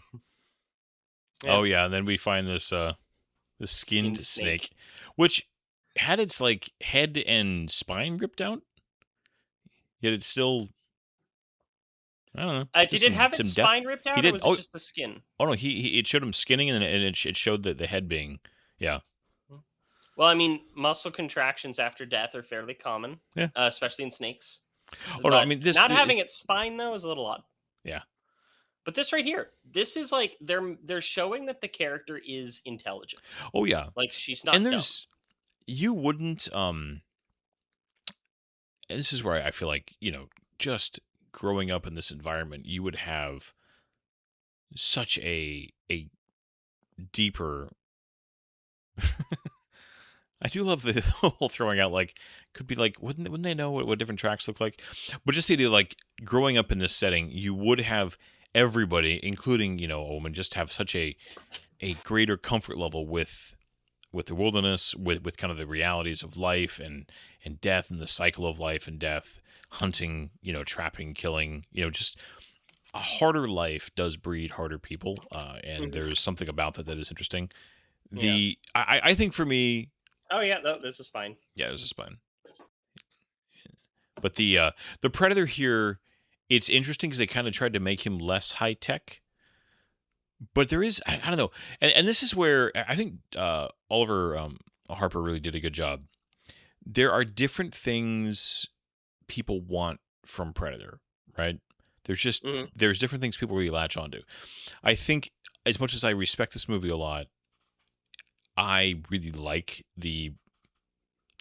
Oh yeah, and then we find this skinned snake, which had its like head and spine ripped out, yet it's still, I don't know. Did it have its spine ripped out, or was it just the skin? Oh no, it showed him skinning, and it showed that the head being, yeah. Well, I mean, muscle contractions after death are fairly common, especially in snakes. Oh no, I mean, not having its spine though is a little odd. Yeah. But this right here, this is like they're showing that the character is intelligent. Oh yeah, like she's not. And there's you wouldn't and this is where I feel like, just growing up in this environment, you would have such a deeper. I do love the whole throwing out, like, could be like, wouldn't they know what different tracks look like? But just the idea, like, growing up in this setting, you would have everybody, including, a woman, just have such a greater comfort level with the wilderness, with kind of the realities of life and death and the cycle of life and death, hunting, trapping, killing, just a harder life does breed harder people. And there's something about that is interesting. I think for me. Oh yeah, there's a spine. Yeah, there's a spine. But the predator here, it's interesting because they kind of tried to make him less high tech. But there is, I don't know, and this is where I think Oliver Harper really did a good job. There are different things people want from Predator, right? There's just there's different things people really latch onto. I think, as much as I respect this movie a lot, I really like the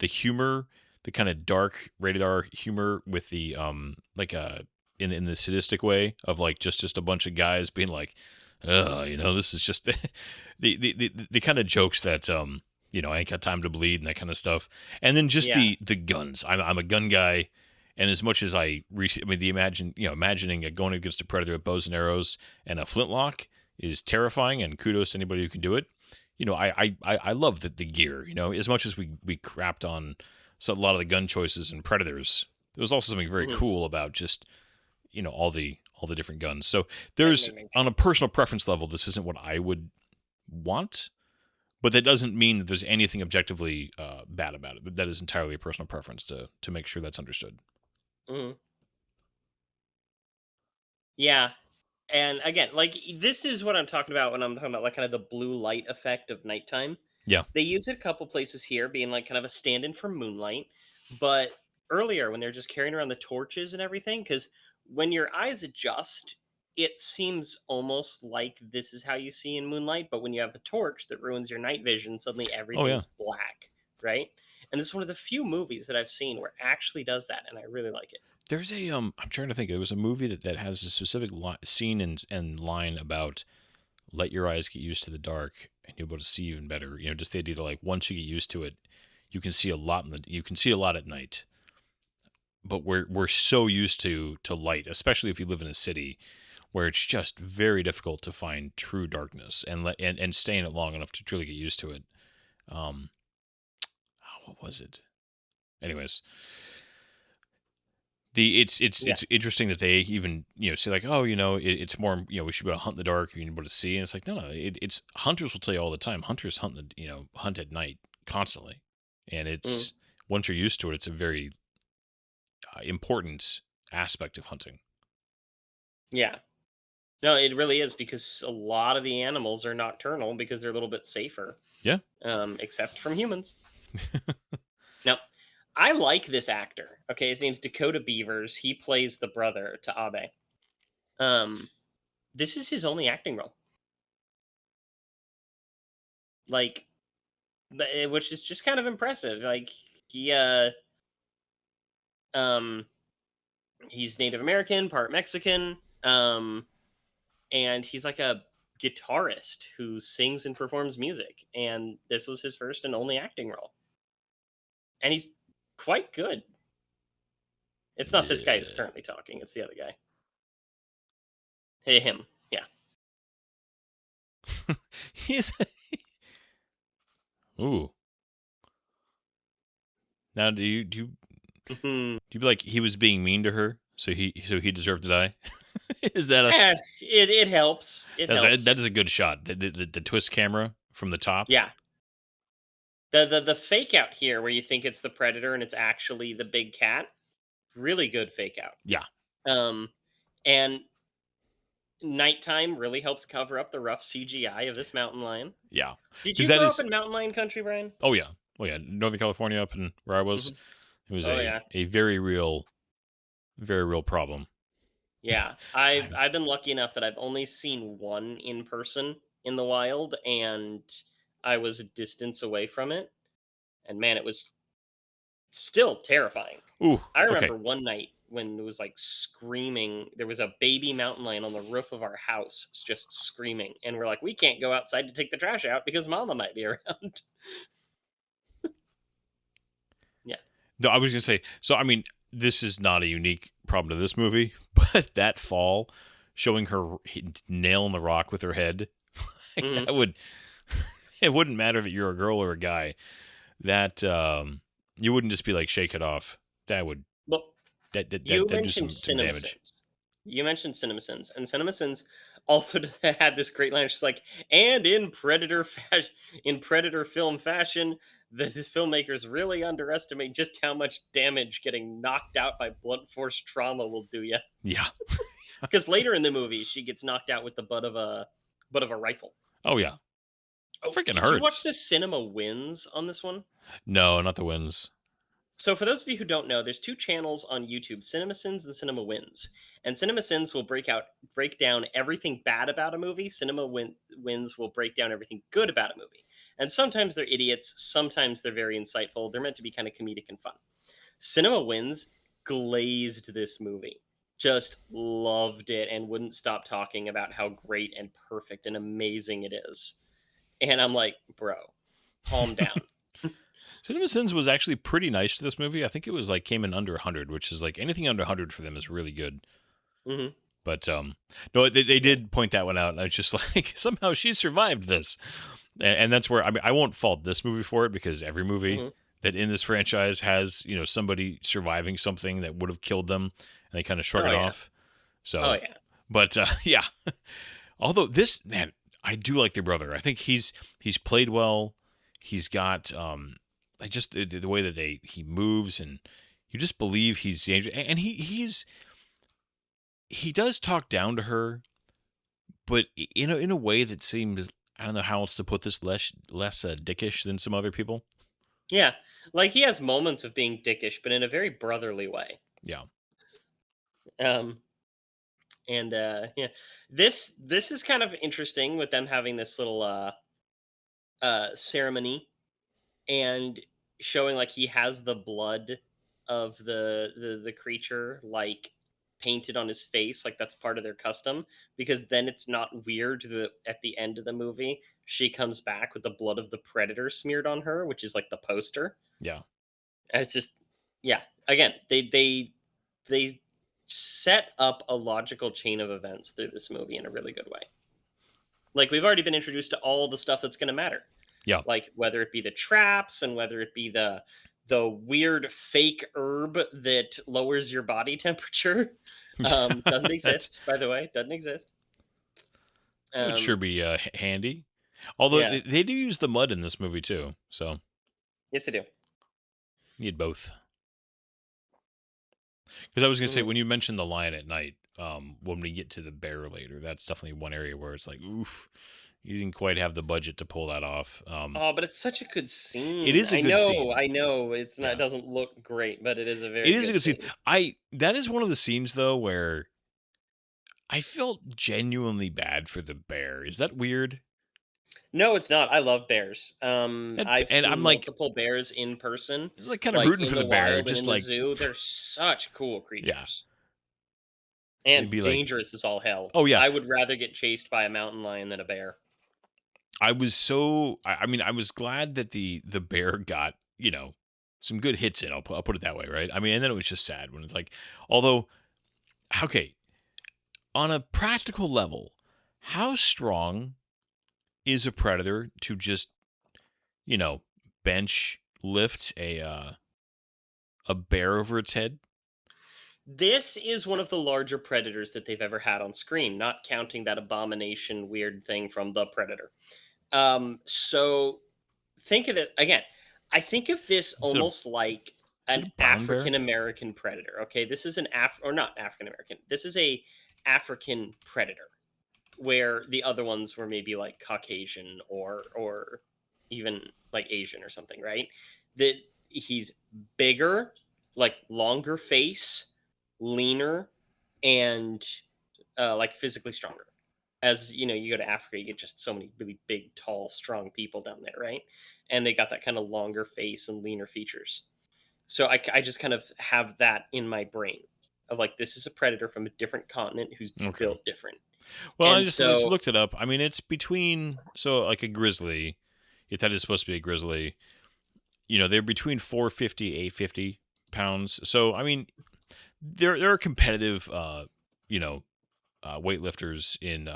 humor, the kind of dark rated R humor with the in the sadistic way of like just a bunch of guys being like, this is just the kind of jokes that I ain't got time to bleed and that kind of stuff. And then just the guns. I'm a gun guy, and as much as imagining going against a predator with bows and arrows and a flintlock is terrifying, and kudos to anybody who can do it. I love the gear. As much as we crapped on a lot of the gun choices in Predators, there was also something very cool about just all the different guns. So there's, on a personal preference level, this isn't what I would want, but that doesn't mean that there's anything objectively bad about it. That is entirely a personal preference to make sure that's understood. Yeah. And again, like, this is what I'm talking about when I'm talking about like kind of the blue light effect of nighttime. Yeah. They use it a couple places here, being like kind of a stand-in for moonlight. But earlier, when they're just carrying around the torches and everything, because when your eyes adjust, it seems almost like this is how you see in moonlight. But when you have a torch that ruins your night vision, suddenly everything's black, right? And this is one of the few movies that I've seen where it actually does that, and I really like it. There's a I'm trying to think. There was a movie that has a specific scene and line about let your eyes get used to the dark and you'll be able to see even better. Just the idea that, like, once you get used to it, you can see a lot at night. But we're so used to light, especially if you live in a city where it's just very difficult to find true darkness and stay in it long enough to truly get used to it. What was it? Anyways. It's interesting that they even say like, it's more we should be able to hunt in the dark, you be able to see, and it's like no, it's hunters will tell you all the time, hunters hunt at night constantly, and it's once you're used to it, it's a very important aspect of hunting. Yeah. No, it really is because a lot of the animals are nocturnal because they're a little bit safer. Yeah. Except from humans. Now, I like this actor. Okay, his name's Dakota Beavers. He plays the brother to Abe. This is his only acting role. Like, which is just kind of impressive. Like, he, um, he's Native American, part Mexican, and he's like a guitarist who sings and performs music. And this was his first and only acting role, and he's quite good. It's not this guy who's currently talking; it's the other guy. Hey, him. Yeah. He's ooh. Now, do you be like he was being mean to her, so he deserved to die? Is that a Yes, it helps. It helps. that is a good shot. The twist camera from the top. Yeah. The fake out here where you think it's the predator and it's actually the big cat. Really good fake out. Yeah. And nighttime really helps cover up the rough CGI of this mountain lion. Yeah. Did you grow up in mountain lion country, Brian? Oh yeah. Oh yeah. Northern California, up in where I was, it was a very real problem. Yeah, I've been lucky enough that I've only seen one in person in the wild, and I was a distance away from it. And man, it was still terrifying. Ooh, I remember one night when it was like screaming. There was a baby mountain lion on the roof of our house just screaming. And we're like, we can't go outside to take the trash out because mama might be around. Yeah. No, I was going to say, so I mean, this is not a unique problem to this movie, but that fall, showing her nailing the rock with her head, that would, it wouldn't matter that you're a girl or a guy, that you wouldn't just be like, shake it off. That would, that do some damage. You mentioned CinemaSins, and CinemaSins also had this great line. She's like, and in Predator film fashion, the filmmakers really underestimate just how much damage getting knocked out by blunt force trauma will do you. Yeah. Because later in the movie, she gets knocked out with the butt of a rifle. Oh yeah. Freaking hurts. Did you watch the Cinema Wins on this one? No, not the Wins. So for those of you who don't know, there's two channels on YouTube, CinemaSins and Cinema Wins. And CinemaSins will break down everything bad about a movie. Wins will break down everything good about a movie. And sometimes they're idiots, sometimes they're very insightful. They're meant to be kind of comedic and fun. Cinema Wins glazed this movie. Just loved it and wouldn't stop talking about how great and perfect and amazing it is. And I'm like, bro, calm down. CinemaSins was actually pretty nice to this movie. I think it was like came in under 100, which is like anything under 100 for them is really good. Mm-hmm. But no, they did point that one out, and I was just like, somehow she survived this, and that's where I mean I won't fault this movie for it because every movie that in this franchise has somebody surviving something that would have killed them, and they kind of shrug it off. So, but yeah. Although this man, I do like the brother. I think he's played well. He's got like just the way that he moves, and you just believe he's dangerous. And he does talk down to her, but in a way that seems, I don't know how else to put this, less dickish than some other people. Yeah, like he has moments of being dickish, but in a very brotherly way. Yeah. And yeah, this is kind of interesting with them having this little ceremony and showing like he has the blood of the creature like painted on his face, like that's part of their custom, because then it's not weird that at the end of the movie she comes back with the blood of the predator smeared on her, which is like the poster. Yeah. And it's just, yeah, again, they set up a logical chain of events through this movie in a really good way. Like we've already been introduced to all the stuff that's going to matter. Yeah. Like whether it be the traps and whether it be the weird fake herb that lowers your body temperature. Doesn't exist, by the way. Doesn't exist. It would sure be handy. Although they do use the mud in this movie too. So yes, they do. Need both. Because I was gonna say, Mhm. when you mentioned the lion at night, when we get to the bear later, that's definitely one area where it's like, oof, you didn't quite have the budget to pull that off. Oh, but it's such a good It scene. is a good scene. I know. It's not. It Yeah, doesn't look great, but it is a it very is a good good scene. scene. That is one of the scenes though where I felt genuinely bad for the bear. Is that weird? No, it's not. I love bears. I've And seen I'm like, multiple bears in person, it's like kind of like rooting in for the the bear, wild and in just the like, zoo. They're such cool yeah, creatures it'd and be like, dangerous as all hell. oh yeah. I would rather get chased by a mountain lion than a bear. I was so, I mean, I was glad that the bear got, some good hits in. I'll put it that way, right? I mean, and then it was just sad when it's like, although, okay, on a practical level, how strong is a predator to just, you know, bench lift a bear over its head? This is one of the larger predators that they've ever had on screen, not counting that abomination weird thing from The Predator. So think of it again. I think of this Is it a, almost like is it an a brown bear? African American predator. Okay, this is an or not African American. This is a African predator, where the other ones were maybe like Caucasian or even like Asian or something, right? That he's bigger, like longer face, leaner, and like physically stronger. As you know, you go to Africa, you get just so many really big, tall, strong people down there, right? And they got that kind of longer face and leaner features. So I just kind of have that in my brain of like, this is a predator from a different continent who's Okay. built different. Well, I And just so, looked it up. I mean, it's between, so like a grizzly, if that is supposed to be a grizzly, they're between 450, 850 pounds. So, I mean, there are competitive, weightlifters in,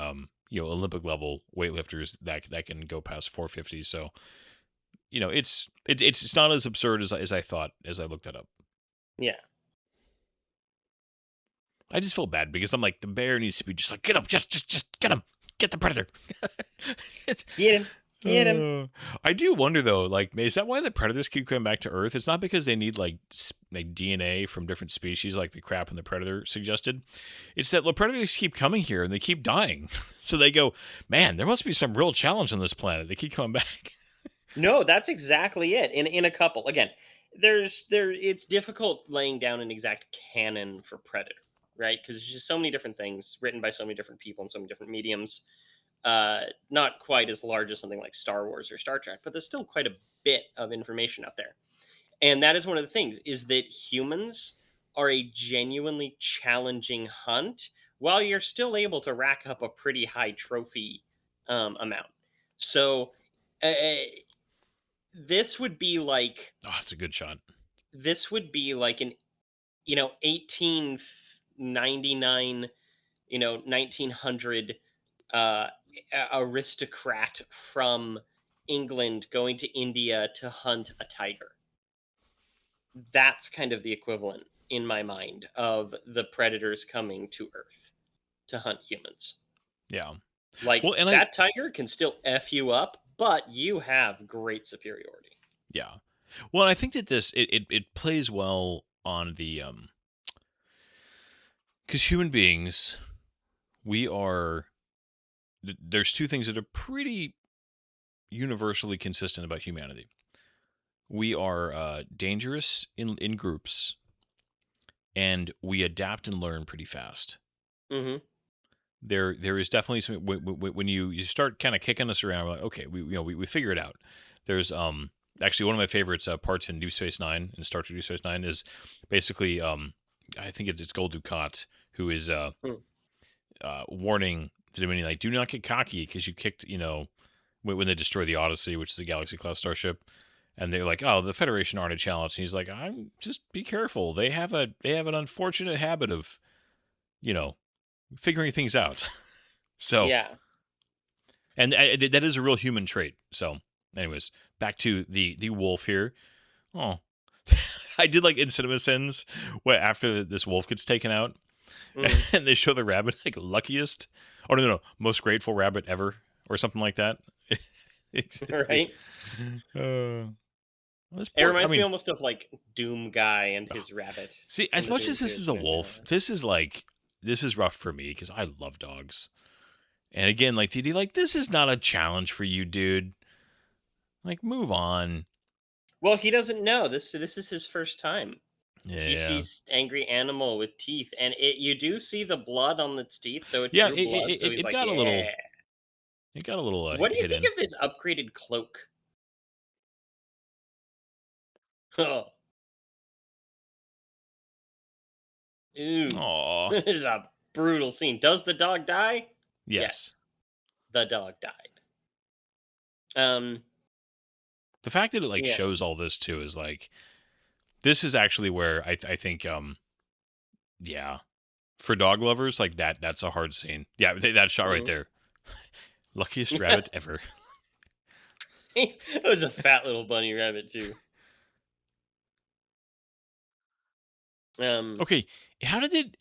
Olympic level weightlifters that can go past 450. So, it's not as absurd as I thought as I looked that up. yeah. I just feel bad because I'm like, the bear needs to be just like, get him, just get him, get the predator. Get him. Get him. I do wonder though, like, is that why the predators keep coming back to Earth? It's not because they need like DNA from different species, like the crap in the Predator suggested. It's that the predators keep coming here and they keep dying. So they go, man, there must be some real challenge on this planet. They keep coming back. No, that's exactly it. In a couple, again, it's difficult laying down an exact canon for Predator, right? Because there's just so many different things written by so many different people in so many different mediums. Not quite as large as something like Star Wars or Star Trek, but there's still quite a bit of information out there. And that is one of the things, is that humans are a genuinely challenging hunt while you're still able to rack up a pretty high trophy amount. So uh, this would be like Oh, it's a good shot. this would be like an 1899, 1900 aristocrat from England going to India to hunt a tiger. That's kind of the equivalent in my mind of the predators coming to Earth to hunt humans. Yeah. Like, Well, and that tiger can still F you up, but you have great superiority. Yeah. Well, I think that it plays well on the because human beings, there's two things that are pretty universally consistent about humanity. We are dangerous in groups, and we adapt and learn pretty fast. Mm-hmm. There is definitely some when you start kind of kicking us around, we're like, okay, we figure it out. There's actually one of my favorites parts in Deep Space Nine, in Star Trek Deep Space Nine, is basically I think it's Gul Dukat who is warning the Dominion, like, do not get cocky because you kicked, when they destroy the Odyssey, which is a Galaxy class starship, and they're like, oh, the Federation aren't a challenge. And he's like, I'm just be careful. They have an unfortunate habit of, figuring things out. So Yeah. and that is a real human trait. So, anyways, back to the wolf here. Oh, I did like in CinemaSins where after this wolf gets taken out, Mhm. and they show the rabbit like luckiest, or no, most grateful rabbit ever, or something like that. Right. This It poor, I reminds me mean, almost of like Doom Guy and his rabbit see, from as the much Doom as this is series. a wolf, this is rough for me because I love dogs. And again, like DD, like this is not a challenge for you, dude. Like, move on. Well, he doesn't know. This is his first time. He Yeah, sees angry animal with teeth, and you do see the blood on its teeth, so it yeah. drew blood. So he's It like, got a little, yeah. it got a little What do you hit think in. of this upgraded cloak? Oh, ooh, Aw, this is a brutal scene. Does the dog die? yes. Yes, the dog died. Um, The fact that it like yeah. shows all this too is like, this is actually where I think, yeah, for dog lovers, like that's a hard scene. Yeah, that shot right Mhm. there. Luckiest rabbit ever. It was a fat little bunny rabbit too. Um, Okay, how did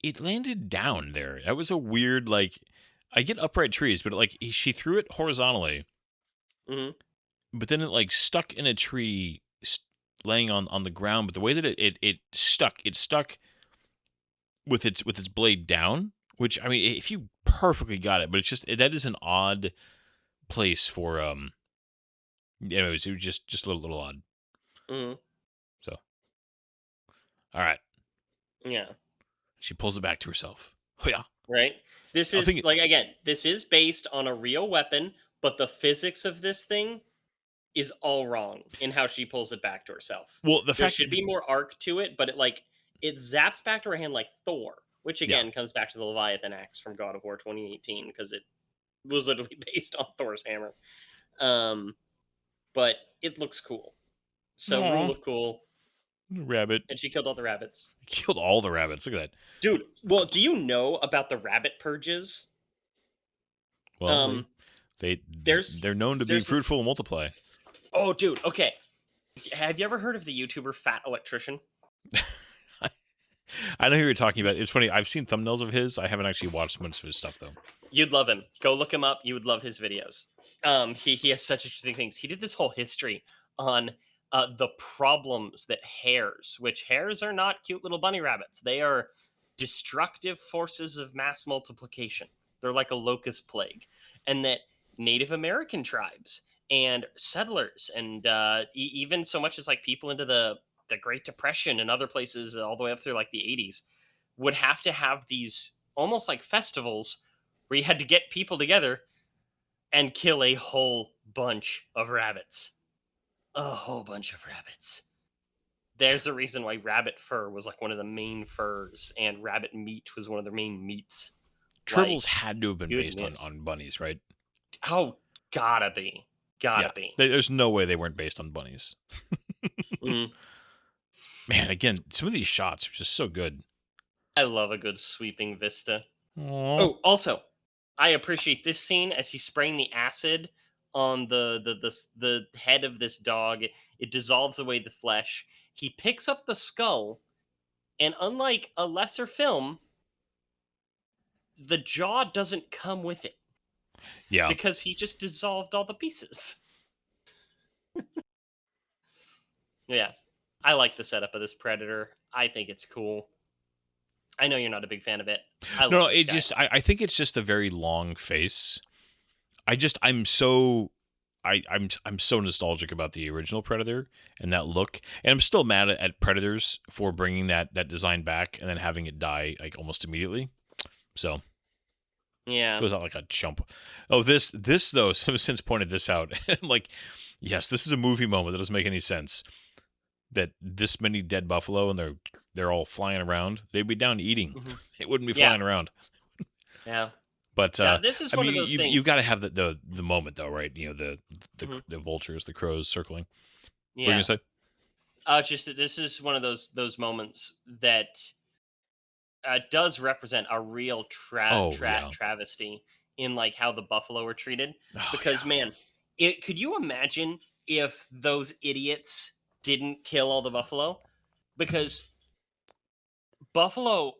it landed down there? That was a weird, like, I get upright trees, but like she threw it horizontally, mhm. but then it like stuck in a tree, laying on the ground. But the way that it stuck with its blade down. Which, I mean, if you perfectly got it, but it's just that is an odd place for Anyways, it was just a little odd. Mhm. So, all right, Yeah. she pulls it back to herself. Oh yeah, Right? This I is think like again, this is based on a real weapon, but the physics of this thing is all wrong in how she pulls it back to herself. well the There fact, should be more arc to it, but it zaps back to her hand like Thor, which yeah, again comes back to the Leviathan axe from God of War 2018 because it was literally based on Thor's hammer. Um, but it looks cool. So rule aw, of cool, rabbit and she killed all the rabbits. killed all the rabbits. Look at that. Dude, well, do you know about the rabbit purges? Well, Um, they there's they're known to be there's this. fruitful and multiply. Oh, dude. Okay. Have you ever heard of the YouTuber Fat Electrician? I know who you're talking about. It's funny. I've seen thumbnails of his. I haven't actually watched much of his stuff though. You'd love him. Go look him up. You would love his videos. He has such interesting things. He did this whole history on the problems that hares, which hares are not cute little bunny rabbits. They are destructive forces of mass multiplication. They're like a locust plague, and that Native American tribes and settlers and even so much as like people into the Great Depression and other places all the way up through like the 80s would have to have these almost like festivals where you had to get people together and kill a whole bunch of rabbits. A whole bunch of rabbits. There's a reason why rabbit fur was like one of the main furs, and rabbit meat was one of the main meats. Tribbles Like, had to have been based goodness. on bunnies, right? Oh, gotta be. Gotta be. There's no way they weren't based on bunnies. Mhm. Man, again, some of these shots are just so good. I love a good sweeping vista. Aw. Oh, also, I appreciate this scene as he's spraying the acid on the head of this dog. It dissolves away the flesh. He picks up the skull, and unlike a lesser film, the jaw doesn't come with it Yeah. because he just dissolved all the pieces. Yeah, I like the setup of this predator. I think it's cool. I know you're not a big fan of it. I No, love this it guy. just I think it's just a very long face. I'm so I'm so nostalgic about the original Predator and that look, and I'm still mad at Predators for bringing that design back and then having it die like almost immediately. So Yeah. goes out like a chump. Oh, this though, so since pointed this out, like, yes, this is a movie moment that doesn't make any sense. That this many dead buffalo and they're all flying around, they'd be down eating. Mhm. They wouldn't be Yeah. flying around. Yeah. But Now, this is I one mean, of those things. you've got to have the moment though, right? You know, the Mhm. the vultures, the crows circling. What are you Yeah. gonna say? It's just that this is one of those moments that does represent a real Oh, yeah. travesty in like how the buffalo were treated. Oh, Because yeah. man, could you imagine if those idiots didn't kill all the buffalo? Because buffalo,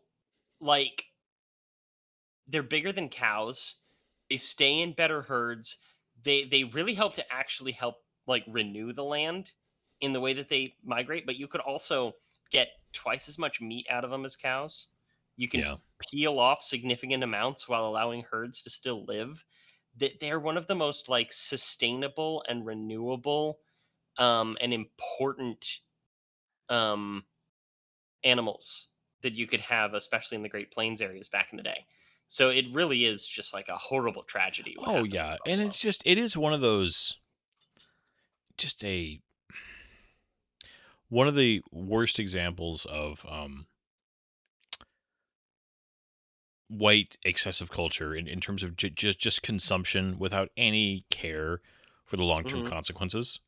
like, they're bigger than cows. They stay in better herds. They really help to actually help like renew the land in the way that they migrate, but you could also get twice as much meat out of them as cows. You can Yeah. peel off significant amounts while allowing herds to still live. That they're one of the most like sustainable and renewable and important um animals that you could have, especially in the Great Plains areas back in the day. So it really is just like a horrible tragedy what Oh happened in yeah, and Buffalo. it is one of those, just one of the worst examples of white excessive culture in terms of just consumption without any care for the long term Hmm. consequences.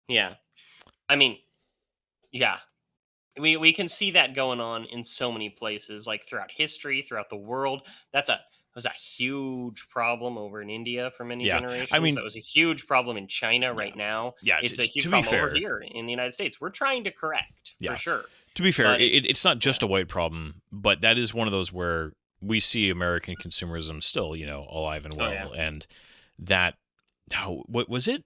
Yeah, I mean, yeah, we can see that going on in so many places, like throughout history, throughout the world. That was a huge problem over in India for many Yeah, I generations. mean, That was a huge problem in China yeah, right now. yeah. It's a huge To be problem over fair, here in the United States. We're trying to correct for yeah, sure, to be fair, but it, it's not yeah, just a white problem, but that is one of those where we see American consumerism still, alive and oh yeah, well, and that. How what was it?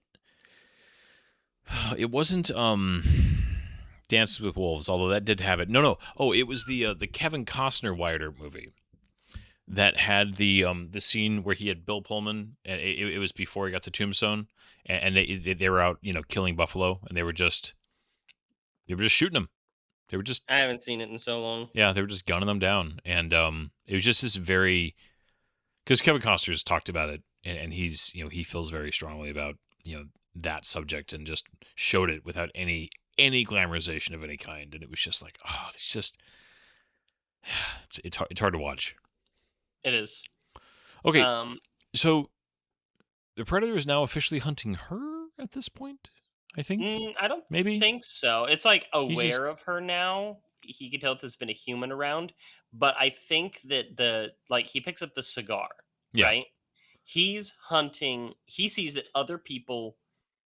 It wasn't Dances with Wolves, although that did have it. No, no. Oh, it was the Kevin Costner Wyatt Earp movie that had the scene where he had Bill Pullman, and it was before he got to Tombstone, and they were out killing buffalo, and they were just shooting them. They were just I haven't seen it in so long. yeah, they were just gunning them down, and it was just this very, because Kevin Costner's talked about it, and he's he feels very strongly about that subject, and just showed it without any glamorization of any kind, and it was just like, oh, it's just it's hard to watch. It is. Okay, Um, so the predator is now officially hunting her at this point. I think I don't maybe think so. It's like he's just aware of her now. He can tell that there's been a human around, but I think that the like he picks up the cigar, yeah right? He's hunting. He sees that other people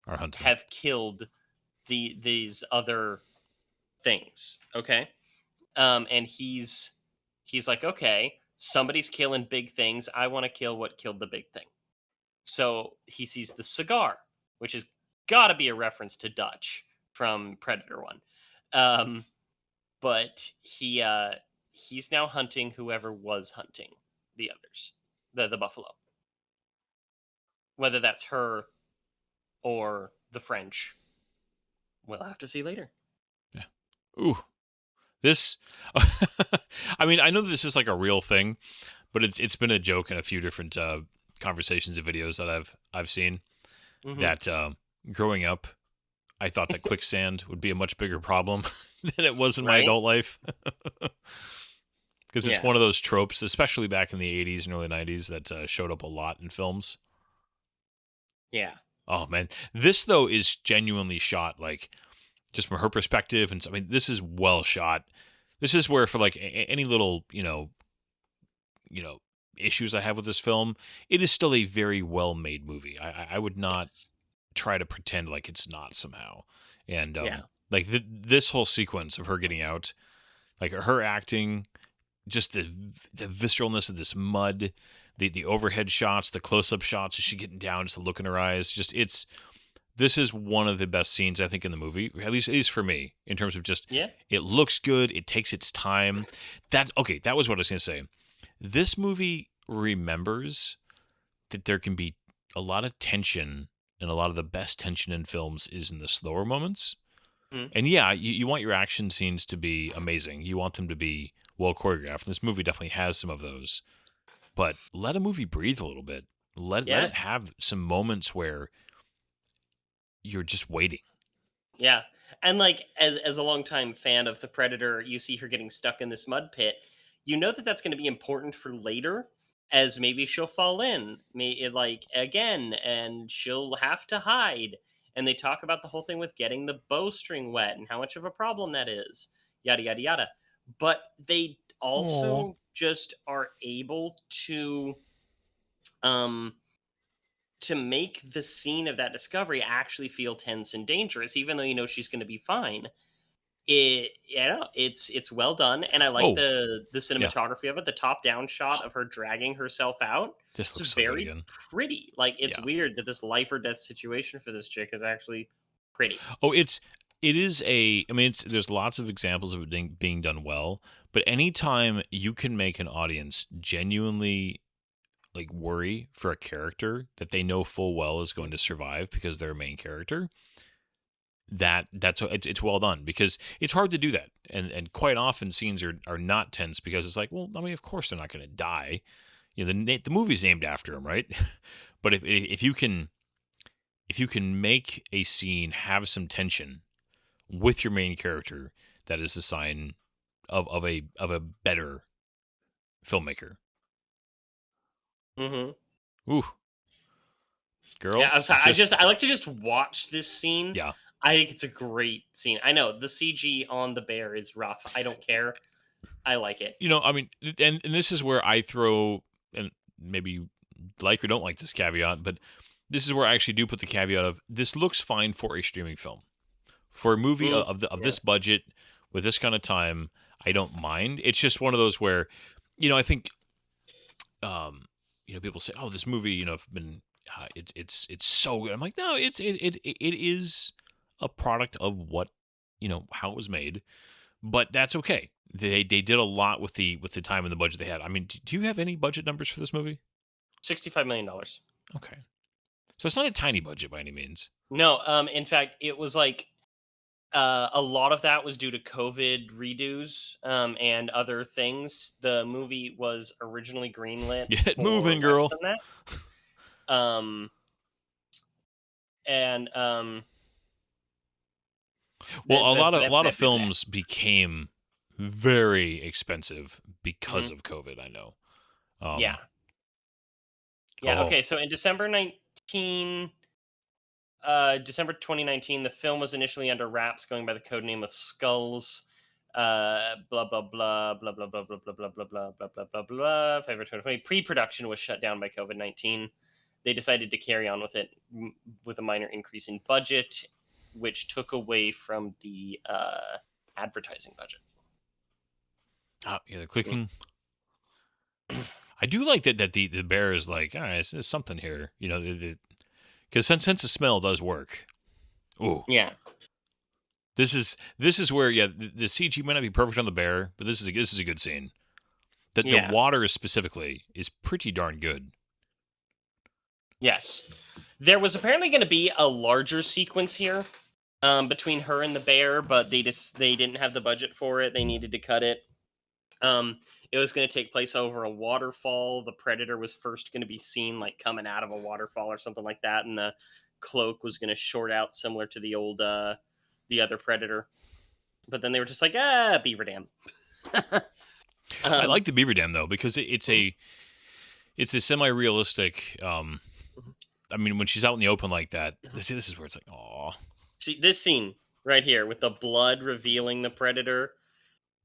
are hunting. have killed these other things. Okay, and he's like, okay, somebody's killing big things. I want to kill what killed the big thing. So he sees the cigar, which has got to be a reference to Dutch from Predator One. Um, but he's now hunting whoever was hunting the others, the buffalo, whether that's her or the French. We'll have to see later. Yeah. Ooh, this. I mean, I know this is like a real thing, but it's been a joke in a few different conversations and videos that I've seen. Hmm. That growing up, I thought that quicksand would be a much bigger problem than it was in my Right? adult life. Because it's Yeah. one of those tropes, especially back in the 80s and early 90s, that showed up a lot in films. Yeah. Oh, man. This, though, is genuinely shot, like, just from her perspective. And so, I mean, this is well shot. This is where, for like any little, you know, issues I have with this film, it is still a very well made movie. I would not Yes. try to pretend like it's not somehow. And Yeah. like this whole sequence of her getting out, like her acting, just the visceralness of this mud, the overhead shots, the close up shots, she getting down, just the look in her eyes, just this is one of the best scenes I think in the movie, at least for me, in terms of just Yeah. it looks good, it takes its time. That okay, that was what I was gonna say. This movie remembers that there can be a lot of tension, and a lot of the best tension in films is in the slower moments. Mhm. And yeah, you want your action scenes to be amazing. You want them to be well choreographed. And this movie definitely has some of those. But let a movie breathe a little bit. Let Yeah. it have some moments where you're just waiting. Yeah. And like as a longtime fan of the Predator, you see her getting stuck in this mud pit. You know that that's going to be important for later, as maybe she'll fall in, like again, and she'll have to hide. And they talk about the whole thing with getting the bowstring wet and how much of a problem that is. Yada yada yada. But they Oh, also just are able um to make the scene of that discovery actually feel tense and dangerous, even though you know she's going to be fine. it's well done, and I like Oh, the yeah. cinematography of it. The top down shot of her dragging herself out. This It's looks so good very again. pretty. Like it's Yeah. weird that this life or death situation for this chick is actually pretty. Oh, it is a. I mean, there's lots of examples of it being done well, but anytime you can make an audience genuinely like worry for a character that they know full well is going to survive because they're a main character, it's well done, because it's hard to do that, and quite often scenes are not tense because it's like, well, I mean, of course they're not going to die. The movie's named after them, right? But if you can make a scene have some tension with your main character, that is a sign of a better filmmaker. Ooh, girl. Yeah, I'm sorry. I like to just watch this scene. Yeah. I think it's a great scene. I know the CG on the bear is rough. I don't care. I like it. I mean, and this is where I throw, and maybe you like or don't like this caveat, but this is where I actually do put the caveat of, this looks fine for a streaming film. For a movie of this budget with this kind of time, I don't mind. It's just one of those where, I think, people say, "Oh, this movie, been it's so good." I'm like, no, it is a product of what, how it was made, but that's okay. They did a lot with the time and the budget they had. I mean, do you have any budget numbers for this movie? $65 million. Okay, so it's not a tiny budget by any means. No, in fact, it was like a lot of that was due to COVID redos and other things. The movie was originally greenlit. Get for moving, less girl. than that. And well, a lot of films became very expensive because of COVID. I know. Yeah. Okay. So in December 2019, the film was initially under wraps, going by the code name of Skulls. Blah blah blah blah blah blah blah blah blah blah blah blah blah blah blah blah. February 2020. Pre-production was shut down by COVID-19. They decided to carry on with it with a minor increase in budget, which took away from the advertising budget. Oh, yeah, the clicking. I do like that the bear is like, all right, there's something here, because sense of smell does work. Ooh, yeah. This is where the CG might not be perfect on the bear, but this is a good scene. The water specifically is pretty darn good. Yes, there was apparently going to be a larger sequence here between her and the bear, but they didn't have the budget for it. They needed to cut it. It was going to take place over a waterfall. The predator was first going to be seen like coming out of a waterfall or something like that, and the cloak was going to short out similar to the old the other predator. But then they were just like, beaver dam. I like the beaver dam though, because it's a semi-realistic. I mean, when she's out in the open like that, this is where it's like, aw. See this scene right here with the blood revealing the predator.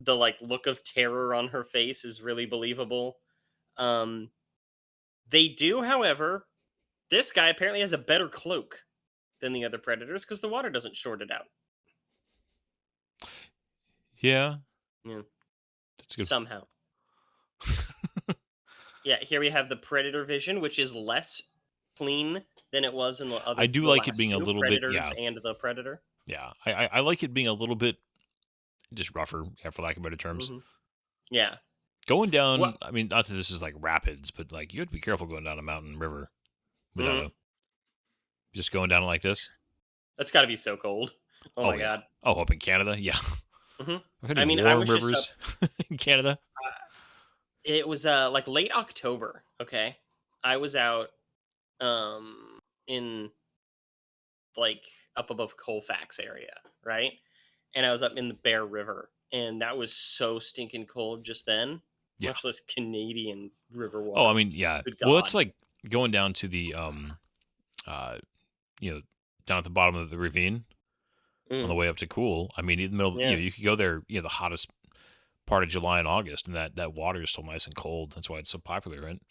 The look of terror on her face is really believable. They do, however, this guy apparently has a better cloak than the other predators because the water doesn't short it out. Yeah. That's good. Somehow. Yeah, here we have the predator vision, which is less clean than it was in the other. I do like it being a little bit, and the predator. Yeah, I like it being a little bit just rougher, for lack of better terms. Mm-hmm. Yeah. Going down, I mean, not that this is like rapids, but like you have to be careful going down a mountain river without just going down like this. That's got to be so cold. Oh my god. Oh, up in Canada, yeah. Mm-hmm. I mean, warm rivers in Canada. It was like late October. Okay, I was out in like up above Colfax area, right? And I was up in the Bear River, and that was so stinking cold just then. Yeah. Much less Canadian river water. Oh, I mean, yeah. Well, it's like going down to the down at the bottom of the ravine on the way up to Cool. I mean, in the middle, you could go there, the hottest part of July and August, and that water is still nice and cold. That's why it's so popular, right?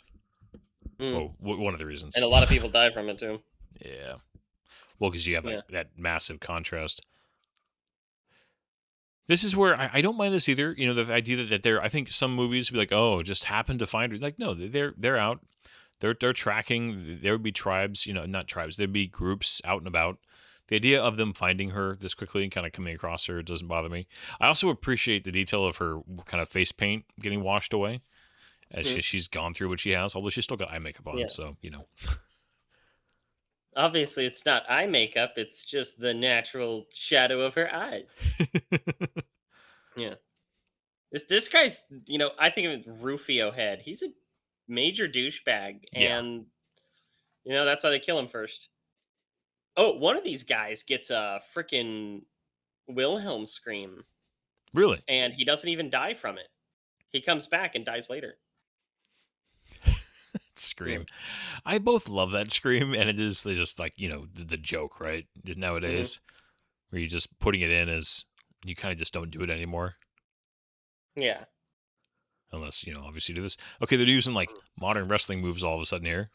Oh, one of the reasons. And a lot of people die from it too. Yeah. Well, because you have that massive contrast. This is where I don't mind this either. You know, the idea that they're, I think some movies would be like, oh, just happened to find her. Like, no, they're out. They're tracking. There would be tribes, you know, not tribes. There'd be groups out and about. The idea of them finding her this quickly and kind of coming across her doesn't bother me. I also appreciate the detail of her kind of face paint getting washed away as Mhm. she's gone through what she has. Although she's still got eye makeup on, Yeah. so you know. Obviously, it's not eye makeup, it's just the natural shadow of her eyes. Yeah. This guy's, I think of it Rufio Head. He's a major douchebag, Yeah, and that's why they kill him first. Oh, one of these guys gets a freaking Wilhelm scream, really. and he doesn't even die from it. He comes back and dies later. Yeah. Scream. I both love that scream, and it is just like, you know, the joke, right? Just Hmm. nowadays, where you're just putting it in as you kind of just don't do it anymore, Yeah. unless you know, obviously do this. Okay, they're using like modern wrestling moves all of a sudden here.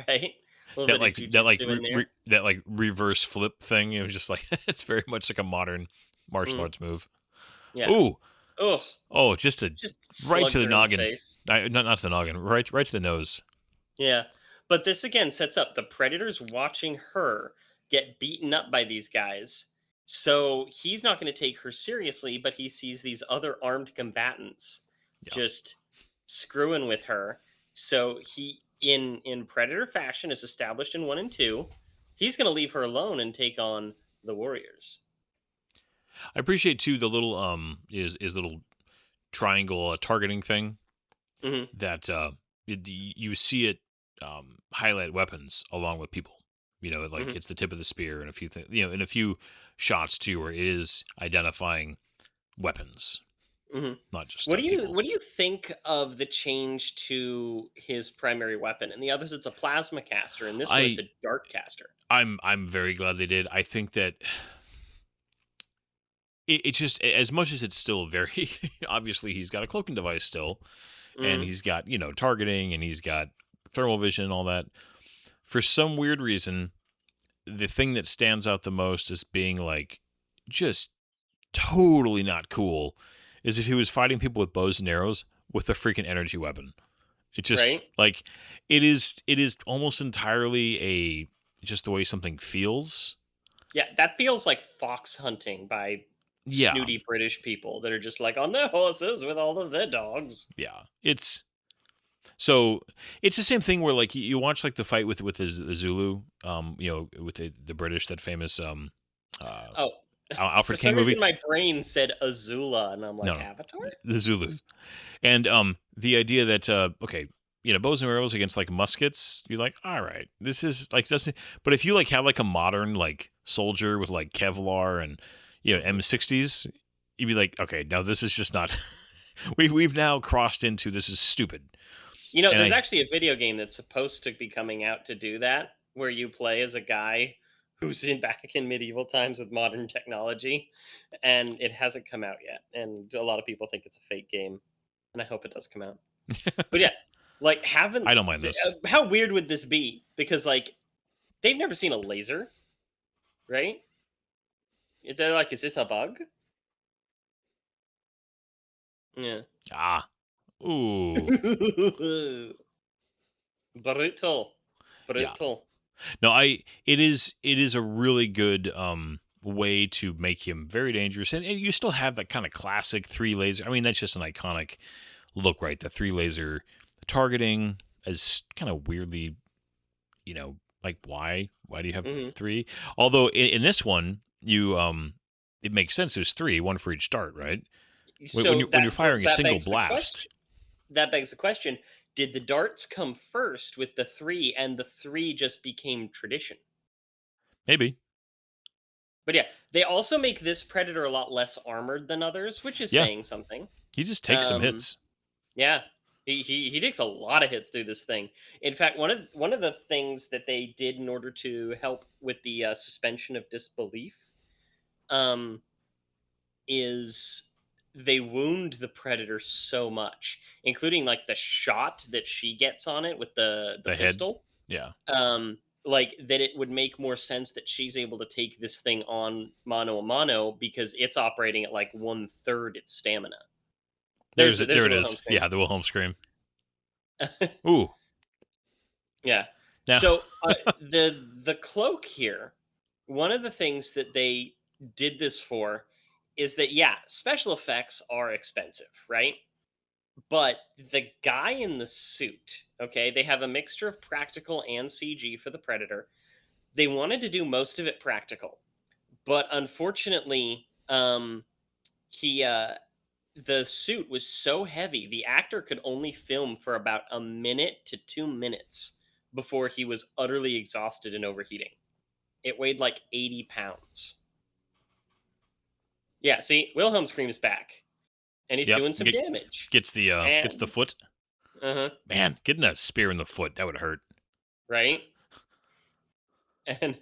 Right? A little That bit of like that like jujitsu in there. that like reverse flip thing. It was just like it's very much like a modern martial Mhm. arts move. Yeah. Ooh, Ugh. oh, just a Just right to slugs the her in the noggin. face. Not to the noggin. Right to the nose. Yeah. But this again sets up the predator's watching her get beaten up by these guys. So he's not going to take her seriously, but he sees these other armed combatants Yeah. just screwing with her. So he in predator fashion is established in 1 and 2. He's going to leave her alone and take on the warriors. I appreciate too the little is little triangle targeting thing Mhm. that you see it highlight weapons along with people. You know, like Mhm. it's the tip of the spear and a few things. You know, in a few shots too, where it is identifying weapons, Mhm. not just What do you people. what do you think of the change to his primary weapon? In the others, it's a plasma caster. In this one, it's I a dart caster. I'm very glad they did. I think that it's just as much as it's still very obviously he's got a cloaking device still, and Mhm. he's got you know targeting and he's got thermal vision and all that. For some weird reason, the thing that stands out the most as being like just totally not cool is if he was fighting people with bows and arrows with a freaking energy weapon. It just Right? like it is almost entirely a just the way something feels. Yeah, that feels like fox hunting by Yeah. snooty British people that are just like on their horses with all of their dogs. Yeah. So it's the same thing where like you watch like the fight with the Zulu, you know, with the British, that famous uh Oh, for Alfred King some movie. reason my brain said Azula, and I'm No, like, Avatar? the Zulu. And the idea that okay, you know, bows and arrows against like muskets, you're like, all right, this is like doesn't. But if you like have like a modern like soldier with like Kevlar and you know M60s, you'd be like, okay, now this is just not. We've now crossed into this is stupid. And There's I actually a video game that's supposed to be coming out to do that, where you play as a guy who's in back in medieval times with modern technology, and it hasn't come out yet. And a lot of people think it's a fake game, and I hope it does come out. But yeah, like I don't mind this. how weird would this be? Because like they've never seen a laser, right? They're like, is this a bug? Yeah. Ah, ooh, Brutal. yeah. Brutal. No, it is a really good way to make him very dangerous, and you still have that kind of classic three laser. I mean, that's just an iconic look, right? The three laser targeting is kind of weirdly, you know, like why do you have Hmm. three? Although in this one, you it makes sense. There's three, one for each dart, right? So When you're firing a that single begs the blast, question. That begs the question: did the darts come first with the three, and the three just became tradition? maybe, But yeah, they also make this predator a lot less armored than others, which is yeah, saying something. he just takes some Um, hits. yeah, he takes a lot of hits through this thing. In fact, one of the things that they did in order to help with the suspension of disbelief, um, is they wound the predator so much, including like the shot that she gets on it with the The head, pistol. yeah. Um, like that it would make more sense that she's able to take this thing on mano a mano because it's operating at like 1/3 its stamina. There The it Wilhelm is. scream. Yeah, the Wilhelm scream. Ooh. Yeah. Now, So the cloak here, one of the things that they did this for is that yeah, special effects are expensive, right? But the guy in the suit, okay, they have a mixture of practical and CG for the Predator. They wanted to do most of it practical, but unfortunately, he the suit was so heavy, the actor could only film for about a minute to 2 minutes before he was utterly exhausted and overheating. It weighed like 80 pounds. Yeah, see, Wilhelm screams back, and he's yep, doing some damage. gets the And foot. uh-huh, Man, getting a spear in the foot, that would hurt. right? And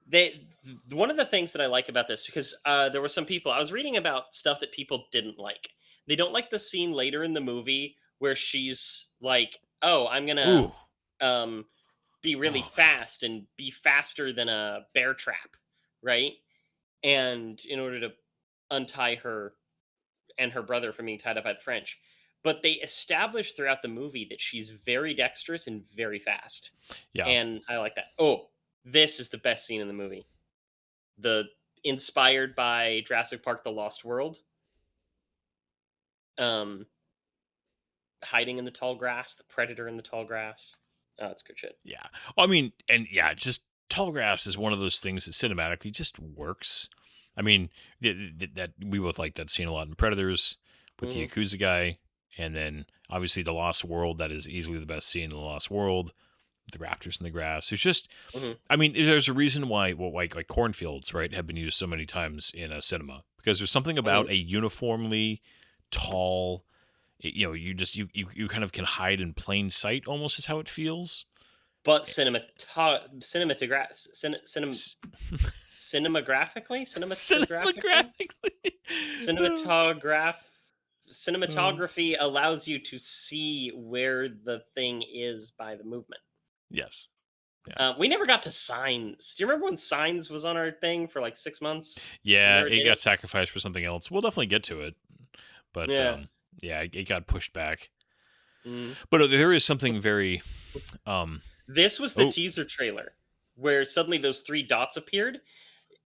they one of the things that I like about this because there were some people I was reading about stuff that people didn't like. They don't like the scene later in the movie where she's like, "Oh, I'm gonna Ooh. um, be really Oh. fast and be faster than a bear trap," right? And in order to untie her and her brother from being tied up by the French. But they establish throughout the movie that she's very dexterous and very fast. Yeah. And I like that. Oh, this is the best scene in the movie. The inspired by Jurassic Park: The Lost World. Um hiding in the tall grass, the predator in the tall grass. Oh, it's good shit. Yeah. I mean, and yeah, just tall grass is one of those things that cinematically just works. I mean, that we both like that scene a lot in Predators with the Mhm. Yakuza guy, and then obviously the Lost World. That is easily the best scene in the Lost World. The raptors in the grass. It's just, Mhm. I mean, there's a reason why, well, like cornfields, right, have been used so many times in a cinema because there's something about a uniformly tall. You just you kind of can hide in plain sight. Almost is how it feels. But S- cinematographically, Cinematographically. cinematograph Um, cinematography allows you to see where the thing is by the movement. yes. We never got to Signs. Do you remember when Signs was on our thing for like 6 months? We Yeah, never it did got it. sacrificed for something else. We'll definitely get to it, but Yeah. yeah, it got pushed back. Mm. But there is something very um. This was the Oh, teaser trailer where suddenly those three dots appeared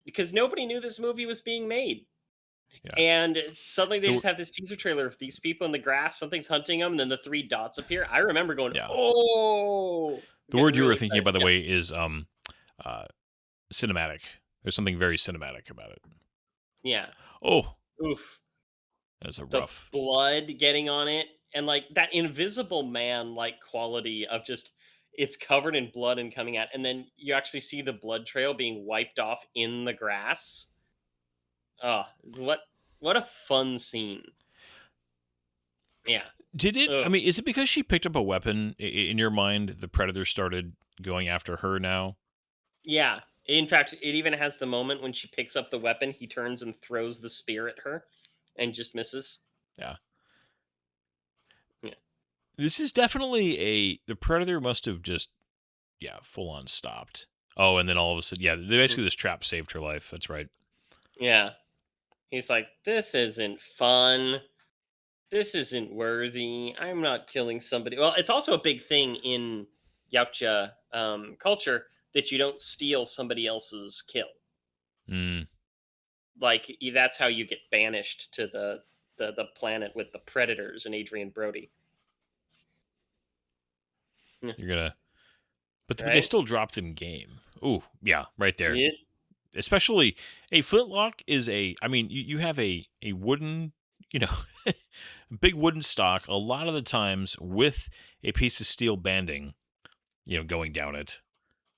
because nobody knew this movie was being made. yeah. And suddenly they The, just have this teaser trailer of these people in the grass, something's hunting them, and then the three dots appear. I remember going, yeah. "Oh!" The Getting word you were really thinking, excited. by the Yeah. way, is uh, cinematic. There's something very cinematic about it. Yeah. Oh, Oof. that's a The rough. blood getting on it and like that Invisible Man like quality of just it's covered in blood and coming out, and then you actually see the blood trail being wiped off in the grass. Oh, what a fun scene. Yeah. Did it? I Ugh. mean, is it because she picked up a weapon in your mind? The predator started going after her now. Yeah. In fact, it even has the moment when she picks up the weapon, he turns and throws the spear at her and just misses. Yeah. Yeah. This is definitely the predator must have just full on stopped. Oh, and then all of a sudden, basically this trap saved her life. That's right. Yeah. He's like, this isn't fun. This isn't worthy. I'm not killing somebody. Well, it's also a big thing in Yautja culture that you don't steal somebody else's kill. Mm. Like that's how you get banished to the planet with the predators and Adrian Brody. Yeah. You're gonna, but they Right? still dropped in game. Ooh, yeah, right there. Yeah. Especially a flintlock is a. I mean, you have a wooden, you know, big wooden stock. A lot of the times with a piece of steel banding, going down it.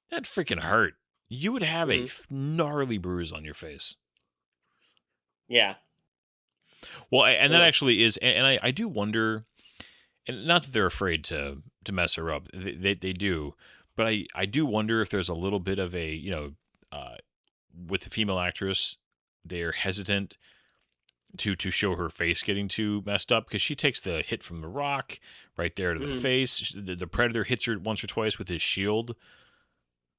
That freaking hurt. You would have a Mhm. gnarly bruise on your face. Yeah. Well, and that Ugh. actually is, and I do wonder, and not that they're afraid to mess her up, they do, but I do wonder if there's a little bit of a with the female actress, they're hesitant to show her face getting too messed up because she takes the hit from the rock right there to the Mhm. face. The predator hits her once or twice with his shield.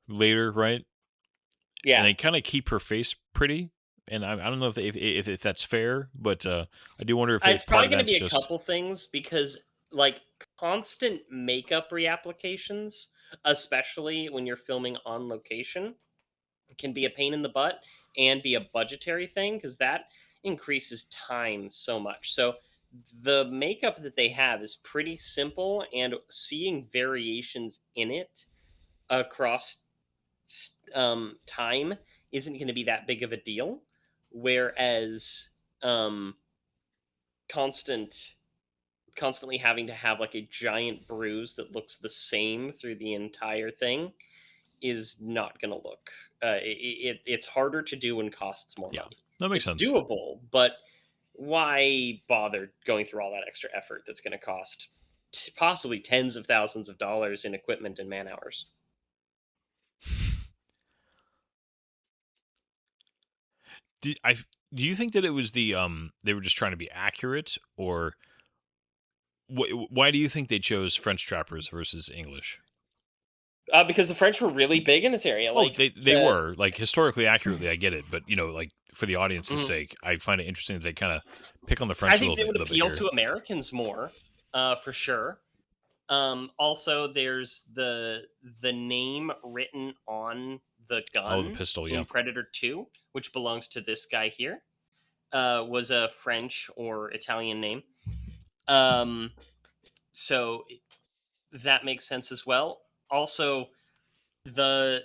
later, right? Yeah, And they kind of keep her face pretty. And I don't know if that's fair, but I do wonder if It's part probably of going to that's be a just couple things because like constant makeup reapplications, especially when you're filming on location, can be a pain in the butt and be a budgetary thing because that increases time so much. So the makeup that they have is pretty simple, and seeing variations in it across time isn't going to be that big of a deal. Whereas um, constant constantly having to have like a giant bruise that looks the same through the entire thing is not going to look. It's harder to do and costs more yeah, money. that makes It's sense. doable, but why bother going through all that extra effort that's going to cost possibly tens of thousands of dollars in equipment and man hours? Do you think that it was they were just trying to be accurate, or why do you think they chose French trappers versus English? Because the French were really big in this area. Oh, Like they the were like historically accurately. I get it, but like for the audience's Mhm. sake, I find it interesting that they kind of pick on the I French think they would little bit appeal here. to Americans more, for sure. Also, there's the name written on the Oh, the gun pistol, yeah, in Predator 2, which belongs to this guy here. Was a French or Italian name. Um, so that makes sense as well. Also, the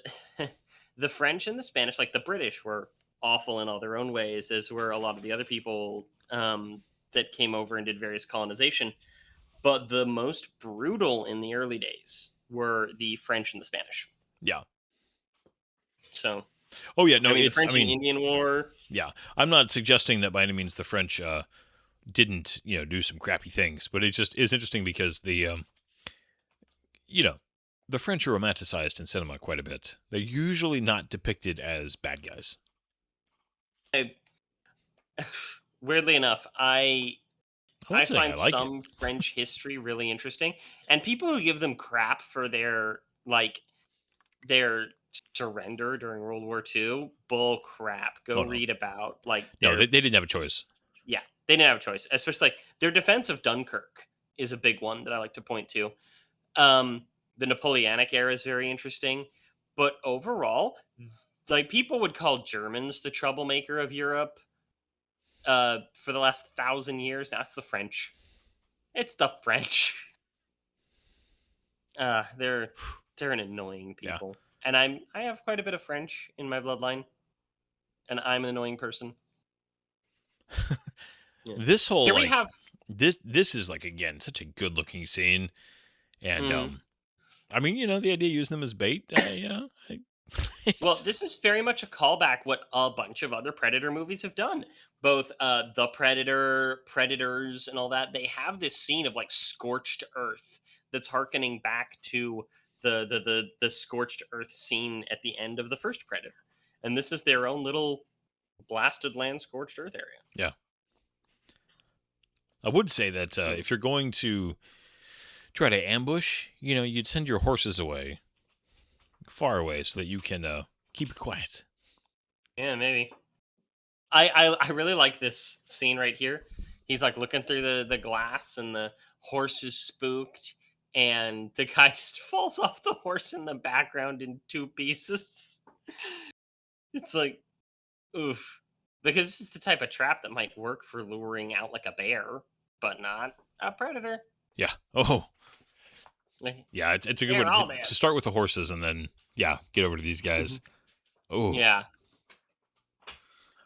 the French and the Spanish, like the British, were awful in all their own ways, as were a lot of the other people that came over and did various colonization. But the most brutal in the early days were the French and the Spanish. yeah. So, Oh yeah, no, I mean, the it's. I French and mean, Indian War. yeah. I'm not suggesting that by any means the French didn't do some crappy things, but it just is interesting because you know the French are romanticized in cinema quite a bit. They're usually not depicted as bad guys. I, weirdly enough, I I wouldn't say I find like it. some French history really interesting, and people who give them crap for their surrender during World War II, bull crap. Go Oh no, read about like no, their they didn't have a choice. yeah, they didn't have a choice. Especially like their defense of Dunkirk is a big one that I like to point to. The Napoleonic era is very interesting, but overall, like people would call Germans the troublemaker of Europe for the last 1,000 years. That's the French. It's the French. They're an annoying Yeah. people, and I have quite a bit of French in my bloodline, and I'm an annoying person. Yeah. This whole Here we have. this is like again such a good looking scene, and Mm, I mean the idea of using them as bait, well, this is very much a callback what a bunch of other Predator movies have done. Both the Predator, Predators, and all that. They have this scene of like scorched earth that's harkening back to the scorched earth scene at the end of the first Predator, and this is their own little blasted land scorched earth area. yeah. I would say that Mm. if you're going to try to ambush, you'd send your horses away, far away, so that you can keep it quiet. Yeah, maybe. I really like this scene right here. He's like looking through the glass, and the horse is spooked, and the guy just falls off the horse in the background in two pieces. It's like, oof. Because this is the type of trap that might work for luring out like a bear, but not a predator. Yeah. Oh, Like, yeah. It's a good way they're all to, dead. to start with the horses, and then get over to these guys. Oh, Yeah.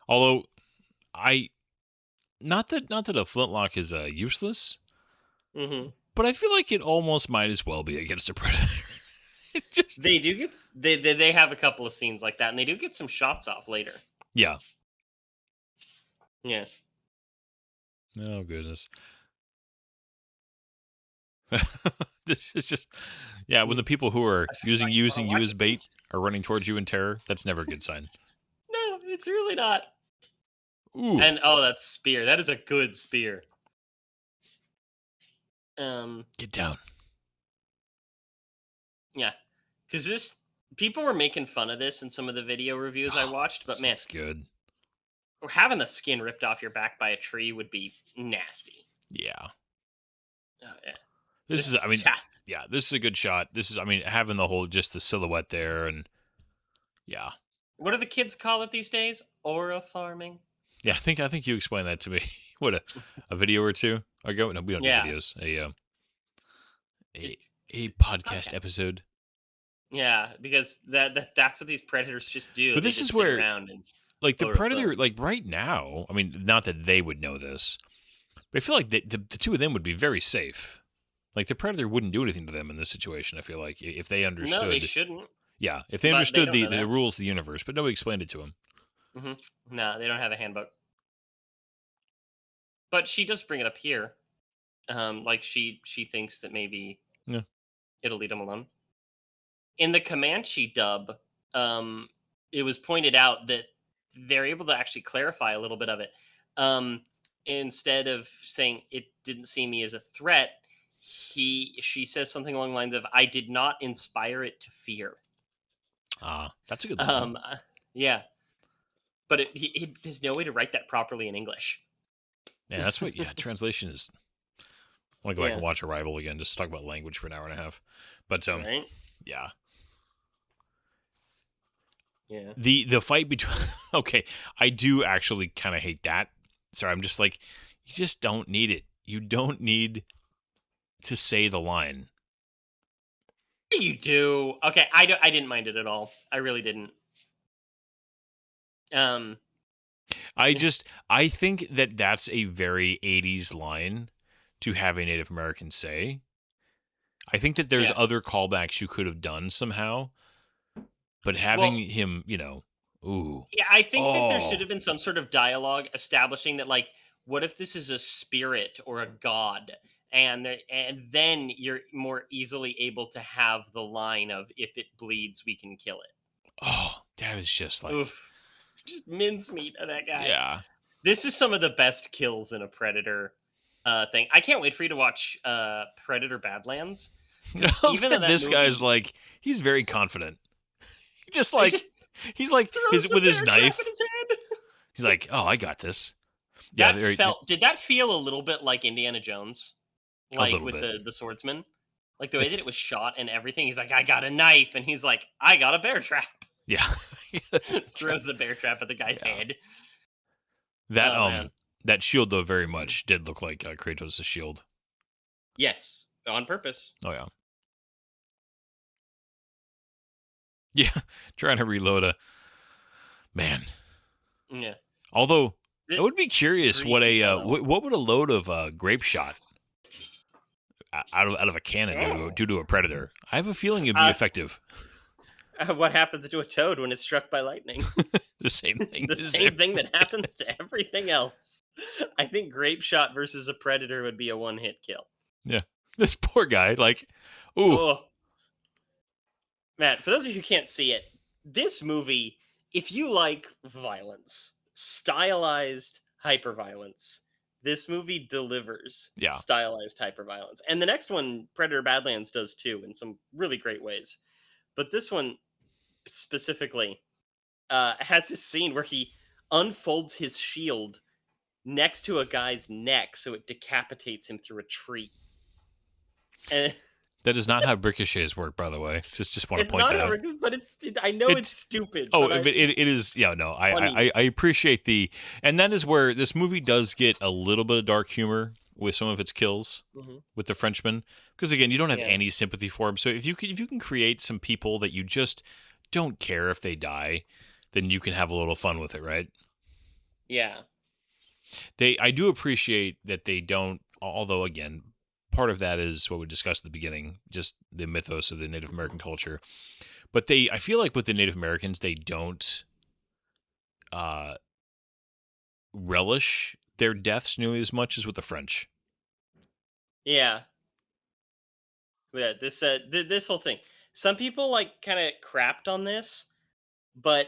although I not that a flintlock is useless, hmm but I feel like it almost might as well be against a predator. It just They do get they have a couple of scenes like that, and they do get some shots off later. yeah. Yeah. Oh goodness. This is just when the people who are I just using like, using wanna you watch as it. bait are running towards you in terror, that's never a good sign. No, it's really not. Ooh. And oh, that spear. That is a good spear. Get down. Yeah. Cuz People were making fun of this in some of the video reviews I watched, but man, Looks good. having the skin ripped off your back by a tree would be nasty. Yeah. Oh, yeah. This is, I mean, yeah. yeah, this is a good shot. This is, I mean, having the whole, just the silhouette there, and yeah. What do the kids call it these days? Aura farming. Yeah, I think you explained that to me. What, a video or two ago? No, we don't Yeah. do videos. It's A podcast episode. Yeah, because that's what these predators just do. But They this just is sit where, around and like, the photo predator, film. like, right now, I mean, not that they would know this, but I feel like the two of them would be very safe. Like, the predator wouldn't do anything to them in this situation, I feel like, if they understood. No, they shouldn't. Yeah, if they But they understood don't know the that. rules of the universe, but nobody explained it to them. No, they don't have a handbook. But she does bring it up here. Like she thinks that maybe Yeah. it'll lead them alone. In the Comanche dub, it was pointed out that they're able to actually clarify a little bit of it. Instead of saying it didn't see me as a threat, she says something along the lines of, "I did not inspire it to fear." That's a good line. Yeah, but there's no way to write that properly in English. Yeah, that's what. Yeah, translation is. I want to go back Yeah. and watch Arrival again, just to talk about language for an hour and a half. But Right? yeah, Yeah. the fight between. Okay, I do actually kind of hate that. Sorry, I'm just like, you just don't need it. You don't need to say the line. You do. Okay, I didn't mind it at all. I really didn't. I think that that's a very 80s line to have a Native American say. I think that there's Yeah. other callbacks you could have done somehow, but having Well- him, ooh, Yeah, I think that there Oh. should have been some sort of dialogue establishing that, like, what if this is a spirit or a god, and then you're more easily able to have the line of, "If it bleeds, we can kill it." that is just like, Oof, just mincemeat of that guy. yeah. This is some of the best kills in a Predator thing. I can't wait for you to watch Predator Badlands. Even though that This guy's movie- like, he's very confident. He just He like, just he's like, throws with the his bear trap knife. in his head. He's like, oh, I got this. Yeah, Did that feel a little bit like Indiana Jones? Like little with bit. the swordsman? Like the way that it was shot and everything. He's like, I got a knife, and he's like, I got a bear trap. yeah. Throws the bear trap at the guy's Yeah. head. That Oh, man. that shield though very much did look like Kratos' shield. Yes, on purpose. Oh yeah. Yeah, trying to reload a man. Yeah. Although I It- would be curious what greasy a fellow. what would a load of grape shot out of a cannon do to a predator. I have a feeling it'd be Uh, effective. What happens to a toad when it's struck by lightning? The same thing. The same thing that happens to everything else. I think grape shot versus a predator would be a one-hit kill. This poor guy, like, ooh, Oh. Matt, for those of you who can't see it, this movie, if you like violence, stylized hyperviolence, this movie delivers Yeah. stylized hyperviolence. And the next one, Predator Badlands, does too in some really great ways. But this one specifically has this scene where he unfolds his shield next to a guy's neck so it decapitates him through a tree. And that is not how ricochets work, by the way. Just want to it's point not that out. outrageous, but I know it's stupid. Oh, but but it is. Yeah, no, Funny. I appreciate and that is where this movie does get a little bit of dark humor with some of its kills Mhm. with the Frenchman, because again, you don't have Yeah. any sympathy for him. So if you can create some people that you just don't care if they die, then you can have a little fun with it, right? Yeah. I do appreciate that they don't. Although again, part of that is what we discussed at the beginning, just the mythos of the Native American culture. But I feel like with the Native Americans, they don't relish their deaths nearly as much as with the French. Yeah. Yeah, this whole thing. Some people like kind of crapped on this, but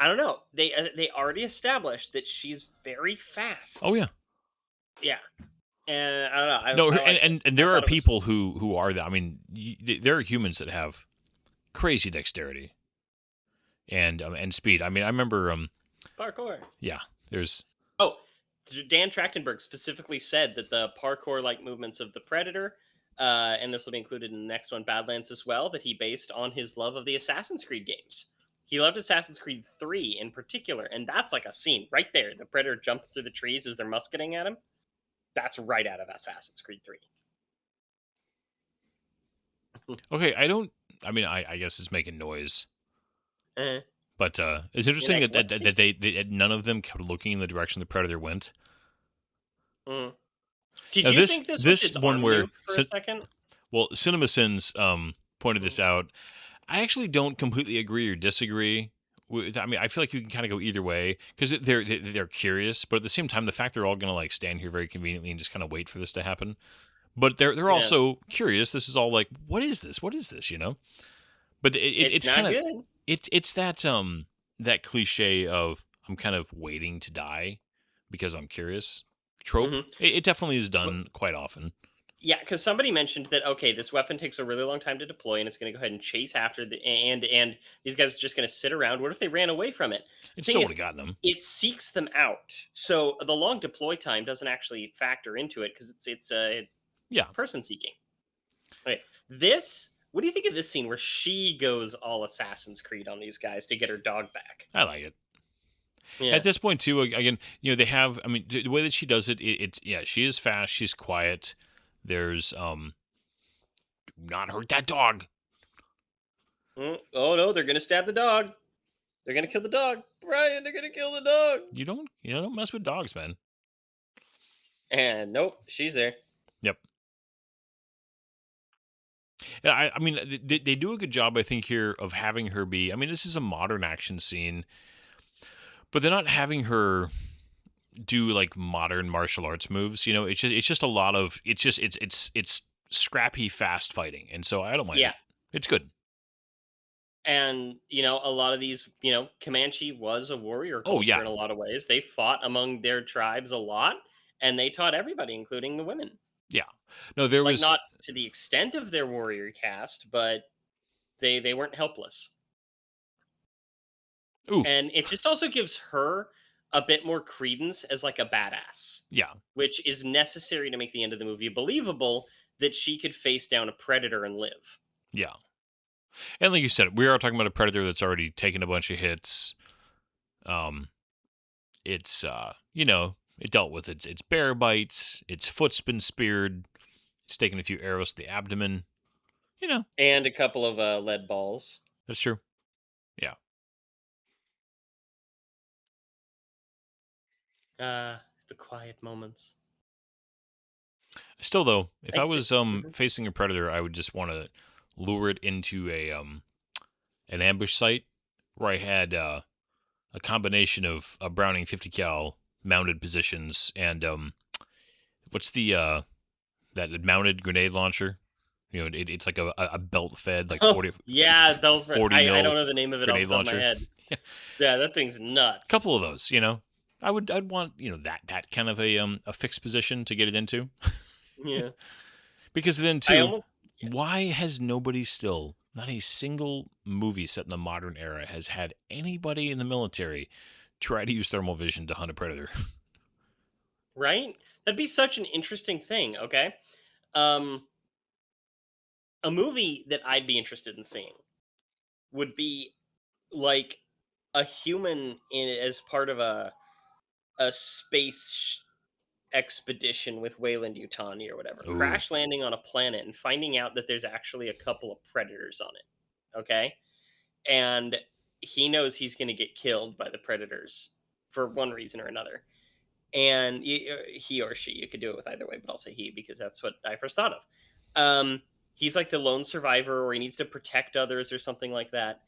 I don't know. They already established that she's very fast. Oh yeah, Yeah. And I don't know. no, I like it. and there I are thought it was- people who are that. I mean, there are humans that have crazy dexterity and speed. I mean, I remember Parkour. yeah, there's Oh, Dan Trachtenberg specifically said that the parkour-like movements of the Predator, and this will be included in the next one, Badlands as well, that he based on his love of the Assassin's Creed games. He loved Assassin's Creed 3 in particular, and that's like a scene right there. The Predator jumping through the trees as they're musketing at him. That's right out of Assassin's Creed 3. okay. I mean, I guess it's making noise. Eh. But it's interesting like, that, what's they none of them kept looking in the direction the Predator went. Mm. Did Now, you think this was its one arm where nuke for a second? Well, CinemaSins pointed this out. I actually don't completely agree or disagree. I mean, I feel like you can kind of go either way because they're curious, but at the same time, the fact they're all going to like stand here very conveniently and just kind of wait for this to happen. But they're also curious. This is all like, what is this? What is this? You know. But it's not kind of good. it's that cliche of I'm kind of waiting to die because I'm curious trope. Mhm. It definitely is done quite often. Yeah, because somebody mentioned that okay, this weapon takes a really long time to deploy, and it's going to go ahead and chase after the and these guys are just going to sit around. What if they ran away from it? It Thing still is, would have gotten them. It seeks them out, so the long deploy time doesn't actually factor into it because it's Yeah. person seeking. Okay, this. What do you think of this scene where she goes all Assassin's Creed on these guys to get her dog back? I like it. Yeah. At this point, too, again, you know, they have. I mean, the way that she does it, it's yeah, she is fast. She's quiet. There's do not hurt that dog. Oh no, they're gonna stab the dog. They're gonna kill the dog, Brian. They're gonna kill the dog. You don't mess with dogs, man. And nope, she's there. Yep. Yeah, I mean, they do a good job, I think, here of having her be. I mean, this is a modern action scene, but they're not having her do like modern martial arts moves. You know, it's just a lot of it's scrappy, fast fighting, and so I don't mind. Yeah. It. It's good. And a lot of these, Comanche was a warrior culture Oh, yeah. in a lot of ways. They fought among their tribes a lot, and they taught everybody, including the women. Yeah. No, there Like was not to the extent of their warrior caste, but they weren't helpless. Ooh. And it just also gives her a bit more credence as like a badass, Yeah. which is necessary to make the end of the movie believable that she could face down a predator and live. Yeah. And like you said, we are talking about a predator that's already taken a bunch of hits. It's it dealt with its bear bites, its foot's been speared, it's taken a few arrows to the abdomen. You know, And a couple of lead balls. that's true. Yeah. The quiet moments. Still though, if I Exit. was Mhm. facing a predator, I would just want to lure it into an ambush site where I had a combination of a Browning 50 cal mounted positions and what's the that mounted grenade launcher? You know, it's like a belt fed like 40. Yeah, those. 40 I mil don't know the name of it off the grenade top of my launcher. head. Yeah. Yeah, that thing's nuts. Couple of those, you know. I'd want that kind of a fixed position to get it into. Yeah. Because then I too, almost. why has nobody still, not a single movie set in the modern era, has had anybody in the military try to use thermal vision to hunt a predator? Right? That'd be such an interesting thing. Okay. A movie that I'd be interested in seeing would be like a human in as part of a space expedition with Wayland Yutani or whatever, Ooh. crash landing on a planet and finding out that there's actually a couple of predators on it. Okay, and he knows he's going to get killed by the predators for one reason or another. And he or she, you could do it with either way, but I'll say he because that's what I first thought of. He's like the lone survivor, or he needs to protect others, or something like that.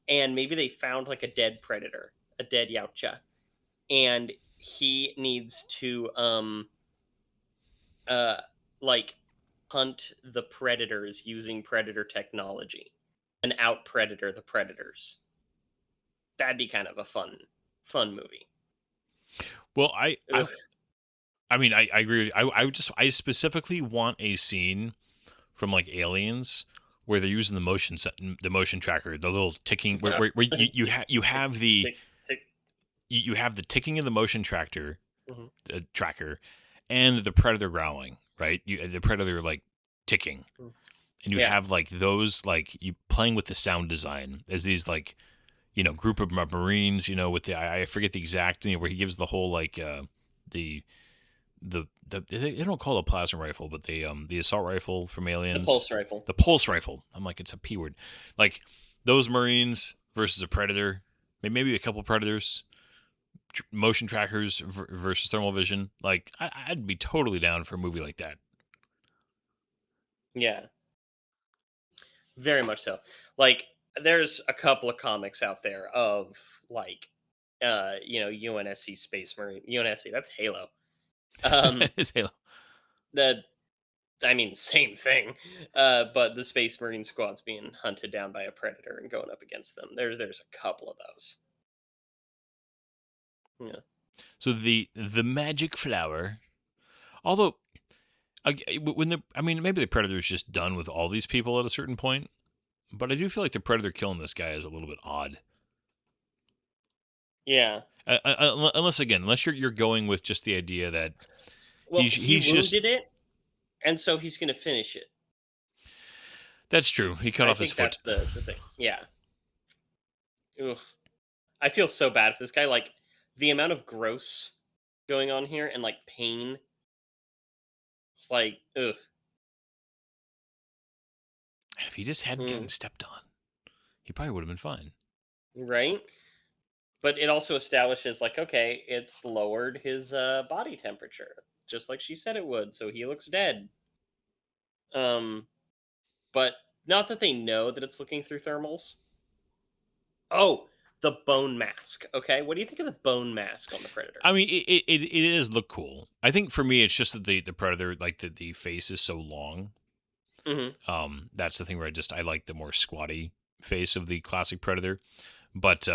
And maybe they found like a dead predator, a dead Yautja, and he needs to like hunt the predators using predator technology and out predator the predators. That'd be kind of a fun movie. Well, I Ugh. mean, I agree with you. I specifically want a scene from like Aliens where they're using the motion tracker, the little ticking, where you have the Tick, tick. you have the ticking of the motion tracker Mhm. tracker, and the predator growling, right? The predator like ticking, Mm. and you Yeah. have like those like you playing with the sound design as these like group of Marines, with the I forget the exact where he gives the whole like the they don't call it a plasma rifle, but the assault rifle from Aliens, The pulse rifle. the pulse rifle. I'm like, it's a P word. Like those Marines versus a predator, maybe a couple predators, motion trackers versus thermal vision. Like I'd be totally down for a movie like that. Yeah. Very much so. Like, there's a couple of comics out there of like, UNSC Space Marine. UNSC, that's Halo. It's Halo. The I mean, same thing. But the Space Marine squad's being hunted down by a predator and going up against them. There's a couple of those. Yeah. So the magic flower, although maybe the predator's just done with all these people at a certain point, but I do feel like the predator killing this guy is a little bit odd. Yeah. Unless you're going with just the idea that Well, he's he just wounded it, and so he's going to finish it. that's true. He cut I off his think foot. that's the thing. Yeah. Ugh. I feel so bad for this guy. Like, the amount of gross going on here and like pain. It's like, ugh. If he just hadn't Mm. gotten stepped on, he probably would have been fine. Right? But it also establishes, like, okay, it's lowered his body temperature, just like she said it would, so he looks dead. But not that they know that it's looking through thermals. Oh, the bone mask. Okay, what do you think of the bone mask on the predator? I mean, it does look cool. I think for me, it's just that the predator, like the face is so long. Mm-hmm. That's the thing where I like the more squatty face of the classic predator. But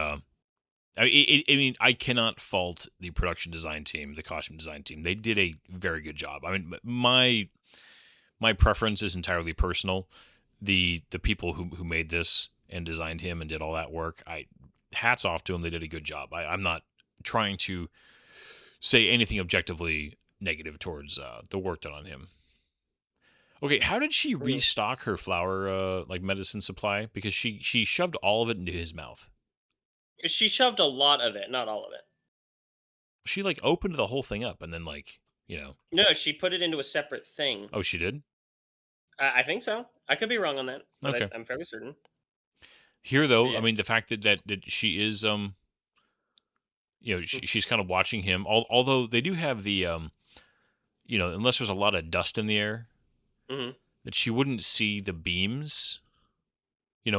I cannot fault the production design team, the costume design team. They did a very good job. I mean, my preference is entirely personal. The people who made this and designed him and did all that work, hats off to them. They did a good job. I'm not trying to say anything objectively negative towards the work done on him. Okay, how did she restock her flower like medicine supply? Because she shoved all of it into his mouth. She shoved a lot of it, not all of it. She like opened the whole thing up and then No, she put it into a separate thing. Oh, she did? I think so. I could be wrong on that, but Okay. I'm fairly certain. Here though, Yeah. I mean the fact that she is she's kind of watching him. Although they do have the unless there's a lot of dust in the air, Mm-hmm. that she wouldn't see the beams.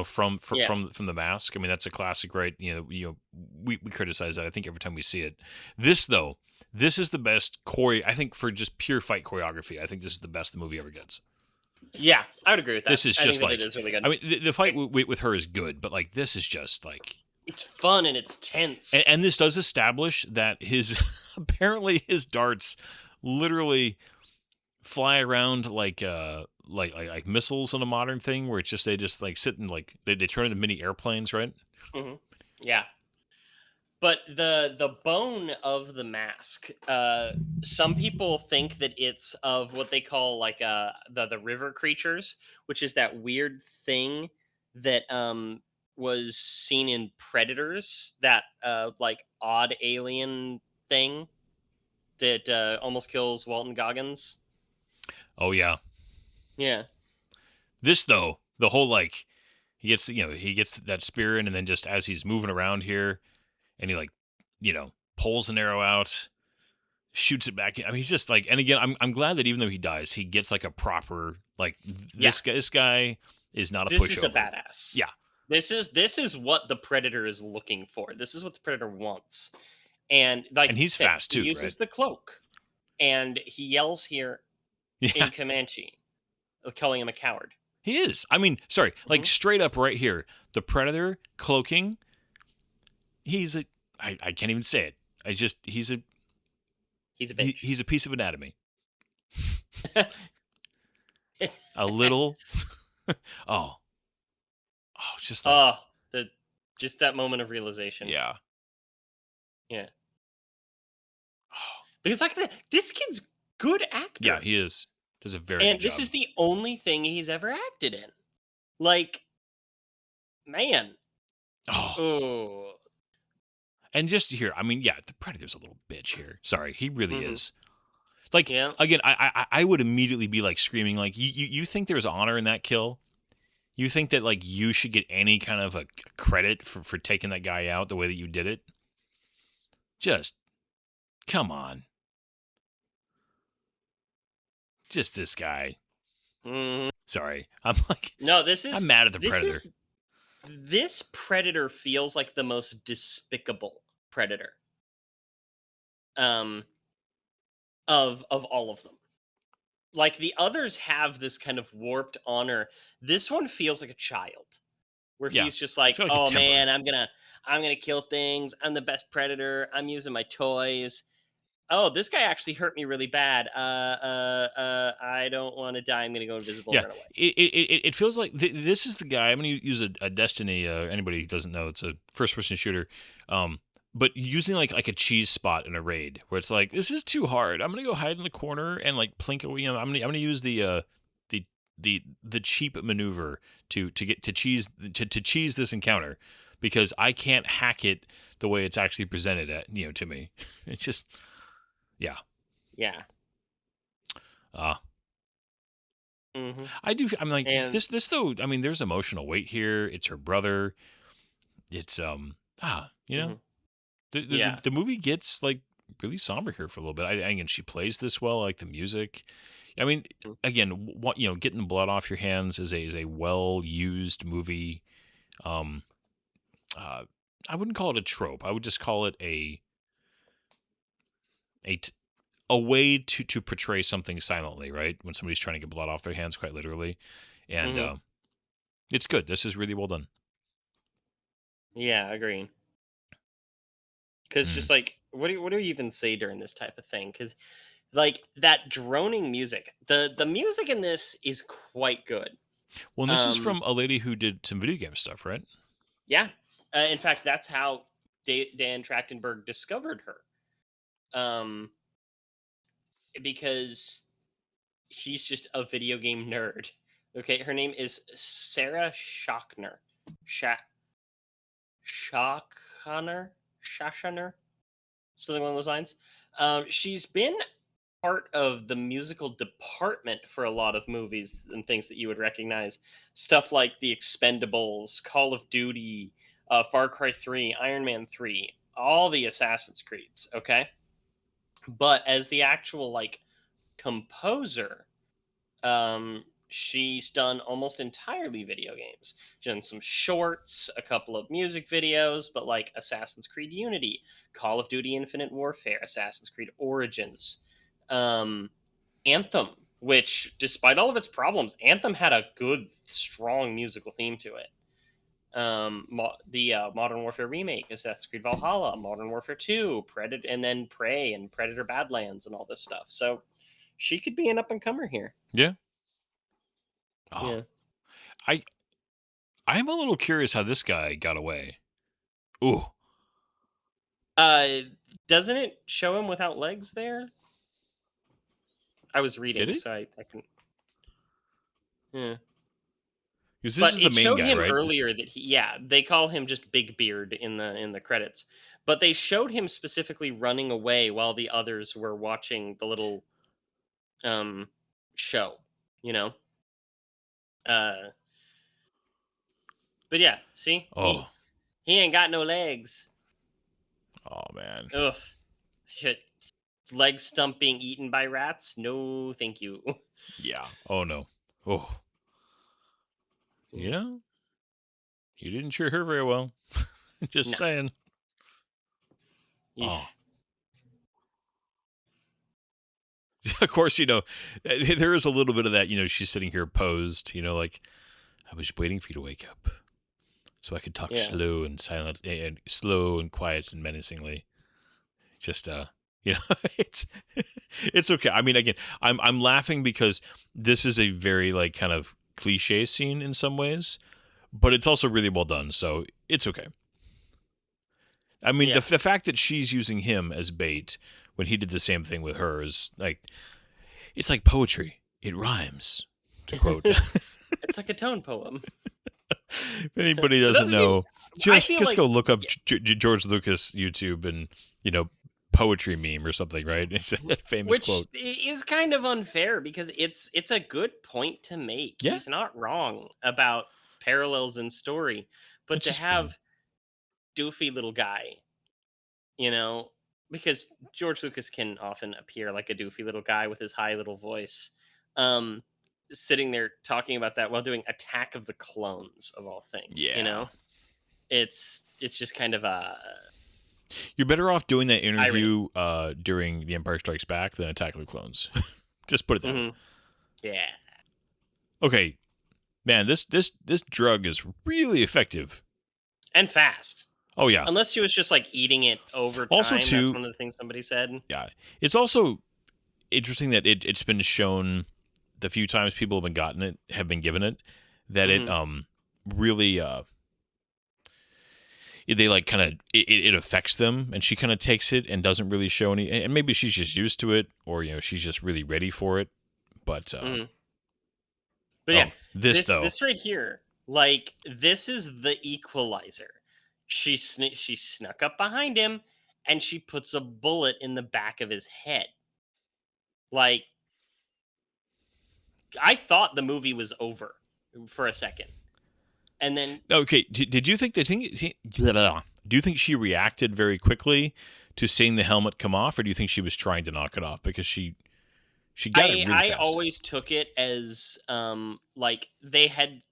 From the mask. I mean, that's a classic, right? We criticize that I think every time we see it. This is the best I think for just pure fight choreography. I think this is the best the movie ever gets. Yeah, I would agree with that. This is I just think like that it is really good. I mean, the fight with her is good, but like this is just like it's fun and it's tense. and this does establish that his apparently his darts literally fly around like missiles in a modern thing, where they just like sit and like they turn into mini airplanes, right? Mm-hmm. Yeah, but the bone of the mask. Some people think that it's of what they call like the river creatures, which is that weird thing that was seen in Predators. That like odd alien thing that almost kills Walton Goggins. Oh yeah. Yeah. This though, the whole like he gets that spear in, and then just as he's moving around here, and he like pulls an arrow out, shoots it back. I mean, he's just like, and again, I'm glad that even though he dies, he gets like a proper like this guy is not a pushover. This is a badass. Yeah. This is what the Predator is looking for. This is what the Predator wants. And like, and he's fast too. He uses right? the cloak, and he yells here in Comanche, calling him a coward. He is. I mean, sorry, like straight up right here, the Predator cloaking. He's I can't even say it. He's a bitch. He's a piece of anatomy. A little. Oh, Oh, it's just like, Just that moment of realization. yeah. Yeah. Oh, Because like this kid's good actor. yeah, he is. Does a very And good this job. is the only thing he's ever acted in. Like, man. Oh, Oh. and just here, I mean, yeah, the Predator's a little bitch here. Sorry, he really Mhm. is. Like, Yeah. again, I would immediately be like screaming, like, you think there's honor in that kill? You think that like you should get any kind of a credit for taking that guy out the way that you did it? Just come on. Just this guy. Mhm. Sorry. I'm like, No, I'm mad at the Predator. This Predator feels like the most despicable Predator. Um of all of them. Like the others have this kind of warped honor. This one feels like a child. Where Yeah. he's just It's like, got like a "Oh temper. man, I'm gonna kill things. I'm the best predator. I'm using my toys. Oh, this guy actually hurt me really bad. I don't want to die. I'm gonna go invisible and Yeah. run away." It feels like this is the guy. I'm going to use a Destiny. Anybody who doesn't know, it's a first person shooter. But using like a cheese spot in a raid where it's like, this is too hard. I'm going to go hide in the corner and like plink away. You know, I'm going to use the cheap maneuver to get to cheese to cheese this encounter because I can't hack it the way it's actually presented to me. It's just yeah. Yeah. Uh Hmm. I do I'm like And this though, I mean there's emotional weight here. It's her brother. It's mhm. the, Yeah. the movie gets like really somber here for a little bit. Again, she plays this well, I like the music. I mean, Mm. again, what getting the blood off your hands is a well used movie. Um, uh, I wouldn't call it a trope. I would just call it a t- a way to portray something silently, right? When somebody's trying to get blood off their hands, quite literally, and Hmm. it's good. This is really well done. Yeah, agreeing. Because Mm. just like, what do you even say during this type of thing? Because like that droning music, the music in this is quite good. Well, and this is Um, from a lady who did some video game stuff, right? yeah. In fact, that's how Dan Trachtenberg discovered her. Um, because she's just a video game nerd. Okay, her name is Sarah Schachner. Sha- Schachner? Schachner? Something along those lines. She's been part of the musical department for a lot of movies and things that you would recognize. Stuff like The Expendables, Call of Duty, Far Cry 3, Iron Man 3, all the Assassin's Creeds, okay? But as the actual like composer, she's done almost entirely video games. She's done some shorts, a couple of music videos, but like Assassin's Creed Unity, Call of Duty Infinite Warfare, Assassin's Creed Origins, um, Anthem, which, despite all of its problems, Anthem had a good, strong musical theme to it. The Modern Warfare remake, Assassin's Creed Valhalla, Modern Warfare 2, Predator, and then Prey and Predator Badlands and all this stuff. So she could be an up and comer here. Yeah. Oh, Yeah. I I'm a little curious how this guy got away. Ooh, Uh, doesn't it show him without legs there? I was did reading, it? so I can. Yeah. Because this But is the it main showed guy, him right? earlier that yeah, they call him just Big Beard in the credits. But they showed him specifically running away while the others were watching the little um show, you know. Uh but yeah, see? Oh, He ain't got no legs. oh man. Ugh. Shit. Leg stump being eaten by rats? No, thank you. Yeah. Oh no. Oh, Yeah. you didn't treat her very well. Just No. saying. Yeesh. Oh, of course, there is a little bit of that. She's sitting here posed. Like I was waiting for you to wake up so I could talk Yeah. slow and silent, and slow and quiet and menacingly. Just it's it's okay. I mean, again, I'm laughing because this is a very like kind of cliche scene in some ways, but it's also really well done, so it's okay. I mean, Yeah. the fact that she's using him as bait when he did the same thing with her is like, it's like poetry. It rhymes, to quote. It's like a tone poem. If anybody For doesn't those of you- know, I just feel just like- go look up George Lucas YouTube and poetry meme or something, right? It's a famous Which quote. is kind of unfair because it's a good point to make. Yeah. He's not wrong about parallels in story, but It's to just- have doofy little guy, because George Lucas can often appear like a doofy little guy with his high little voice, sitting there talking about that while doing Attack of the Clones of all things. Yeah. It's just kind of a You're better off doing that interview during The Empire Strikes Back than Attack of the Clones. Just put it that way. yeah. Okay, man, this drug is really effective. And fast. Oh yeah, Unless she was just like eating it over time. Also, too- That's one of the things somebody said. yeah. It's also interesting that it's been shown the few times people have been given it, that it really they like kind of it affects them, and she kind of takes it and doesn't really show any, and maybe she's just used to it, or she's just really ready for it. But But yeah, this though, this right here, like this is the equalizer. She snuck up behind him and she puts a bullet in the back of his head. Like, I thought the movie was over for a second, and then okay. Did you think do you think she reacted very quickly to seeing the helmet come off, or do you think she was trying to knock it off because she got it really I fast? always took it as like they had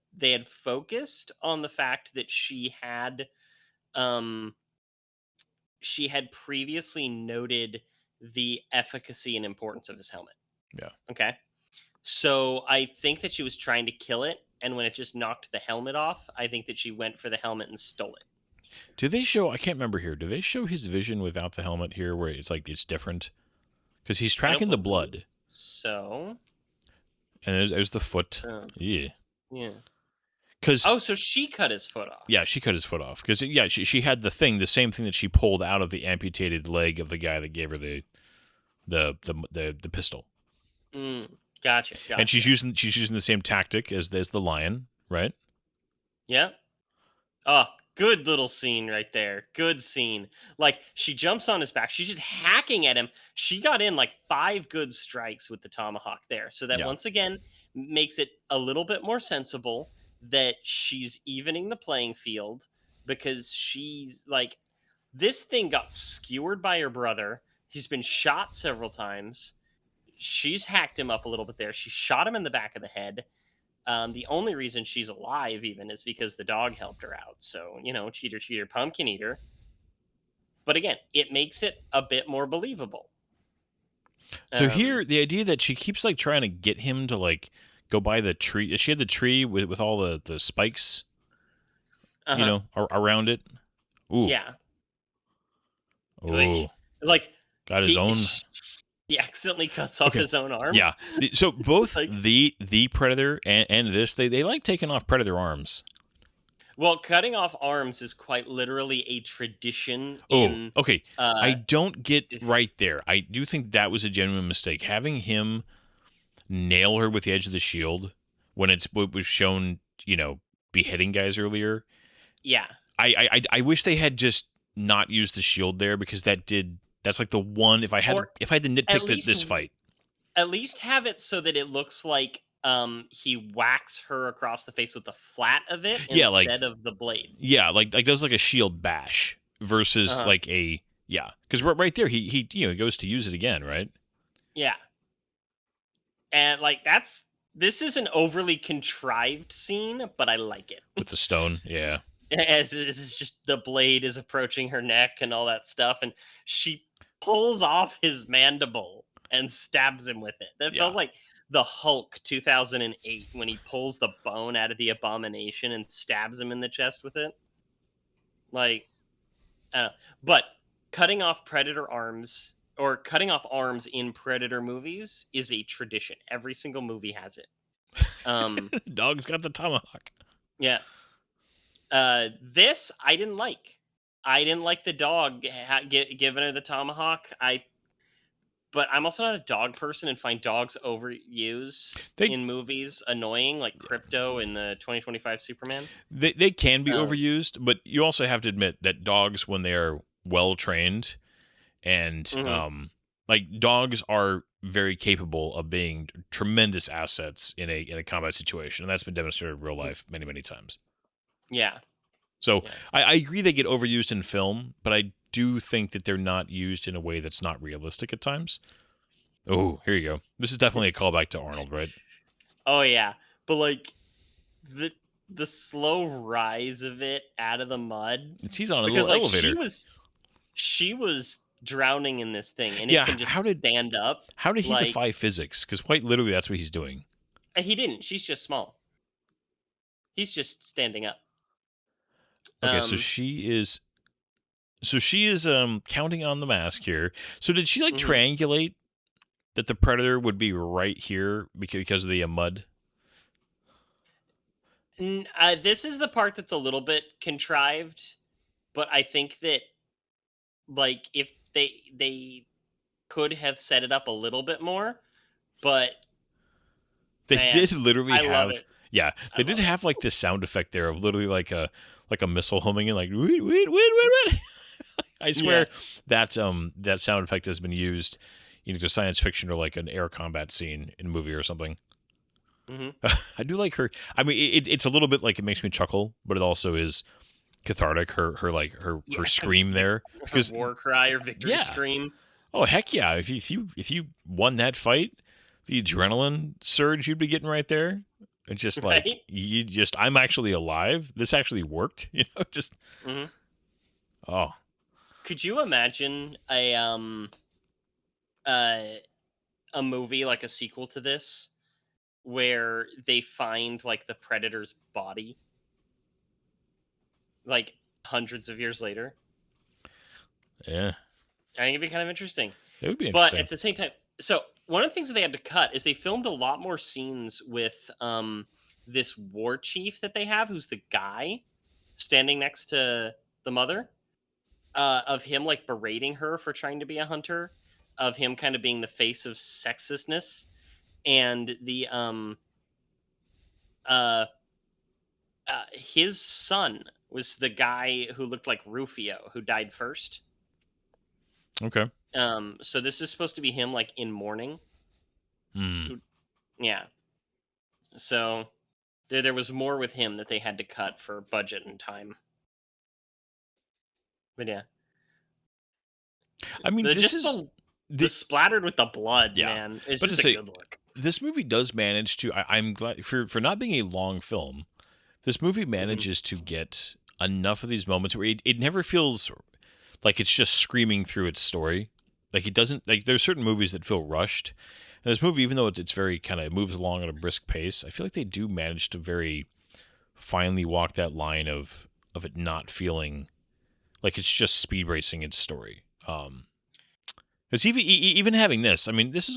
focused on the fact that she had previously noted the efficacy and importance of his helmet. Yeah. Okay. So I think that she was trying to kill it, and when it just knocked the helmet off, I think that she went for the helmet and stole it. Do they show? I can't remember here. Do they show his vision without the helmet here, where it's like it's different? Because he's tracking the blood, So and there's the foot. Yeah. yeah. Because Oh, so she cut his foot off. yeah, she cut his foot off. Because she had the same thing that she pulled out of the amputated leg of the guy that gave her the pistol. Gotcha. And she's using the same tactic as the lion, right? Yeah. Oh, good little scene right there. Good scene. Like, she jumps on his back. She's just hacking at him. She got in like 5 good strikes with the tomahawk there. So that Yeah. once again makes it a little bit more sensible that she's evening the playing field, because she's like, this thing got skewered by her brother. He's been shot several times. She's hacked him up a little bit there. She shot him in the back of the head. The only reason she's alive even is because the dog helped her out. So, cheater, pumpkin eater. But again, it makes it a bit more believable. So here, the idea that she keeps like trying to get him to like go by the tree. She had the tree with all the spikes, around it. Ooh. Yeah. Oh. Like, Got his own. He accidentally cuts off his own arm. Yeah. So both Like- the Predator and this, they like taking off Predator arms. Well, cutting off arms is quite literally a tradition Oh, in okay. I don't get right there. I do think that was a genuine mistake. Having him nail her with the edge of the shield when it was shown, beheading guys earlier. Yeah. I wish they had just not used the shield there, because that's like the one, if I had to nitpick this fight. At least have it so that it looks like he whacks her across the face with the flat of it instead of the blade. Yeah, like does like a shield bash versus like a because right there he goes to use it again, right? Yeah. And like this is an overly contrived scene, but I like it. With the stone, yeah. As this is just the blade is approaching her neck and all that stuff, and she pulls off his mandible and stabs him with it. That felt like the Hulk 2008 when he pulls the bone out of the abomination and stabs him in the chest with it. Like, I don't know. But cutting off Predator arms or cutting off arms in Predator movies is a tradition. Every single movie has it. Dog's got the tomahawk. Yeah. This I didn't like. I didn't like the dog giving her the tomahawk. But I'm also not a dog person and find dogs overused They in movies annoying, like Crypto in the 2025 Superman. they can be Um, overused, but you also have to admit that dogs, when they are well trained, and mhm. like dogs are very capable of being tremendous assets in a combat situation, and that's been demonstrated in real life many times. Yeah, So yeah. I agree they get overused in film, but I do think that they're not used in a way that's not realistic at times. Oh, here you go. This is definitely a callback to Arnold, right? Oh yeah, but like the the slow rise of it out of the mud He's on a because little like elevator. she was drowning in this thing and it Yeah, can just stand up. how did he Like defy physics? Because quite literally, that's what he's doing. he didn't. She's just small. He's just standing up. Okay, so Um. she is counting on the mask here. So did she like Mhm. triangulate that the predator would be right here because of the mud? This is the part that's a little bit contrived, but I think that like if they could have set it up a little bit more, but They man, did literally I love have, it. yeah, I they did love it. have like this sound effect there of literally like a missile humming and like wait, wait, wait, wait, wait. I Yeah. swear that sound effect has been used in either science fiction or like an air combat scene in a movie or something. Hmm. I do like her. I mean, it's a little bit like it makes me chuckle, but it also is cathartic. Her Yeah. scream there Her because war cry or victory yeah, scream. oh heck yeah! If you won that fight, the adrenaline surge you'd be getting right there. It's just like Right. I'm actually alive. This actually worked. Just Hmm. oh Could you imagine uh, a movie like a sequel to this where they find like the predator's body like hundreds of years later? yeah, I think it'd be kind of interesting. it would be But interesting. at the same time, so one of the things that they had to cut is they filmed a lot more scenes with this war chief that they have, who's the guy standing next to the mother, of him like berating her for trying to be a hunter, of him kind of being the face of sexistness, and the uh, his son was the guy who looked like Rufio, who died first. Okay. So this is supposed to be him like in mourning. Hmm. Who- Yeah. So there was more with him that they had to cut for budget and time. But yeah, I mean, the this just is the the splattered with the blood, yeah. man, is But to just a say, good look. this movie does manage to. I'm glad for not being a long film. This movie Mhm. manages to get enough of these moments where it never feels like it's just screaming through its story. Like it doesn't like there's certain movies that feel rushed. And this movie, even though it's very kind of moves along at a brisk pace, I feel like they do manage to very finely walk that line of it not feeling like it's just speed racing its story. Because even having this, I mean, this is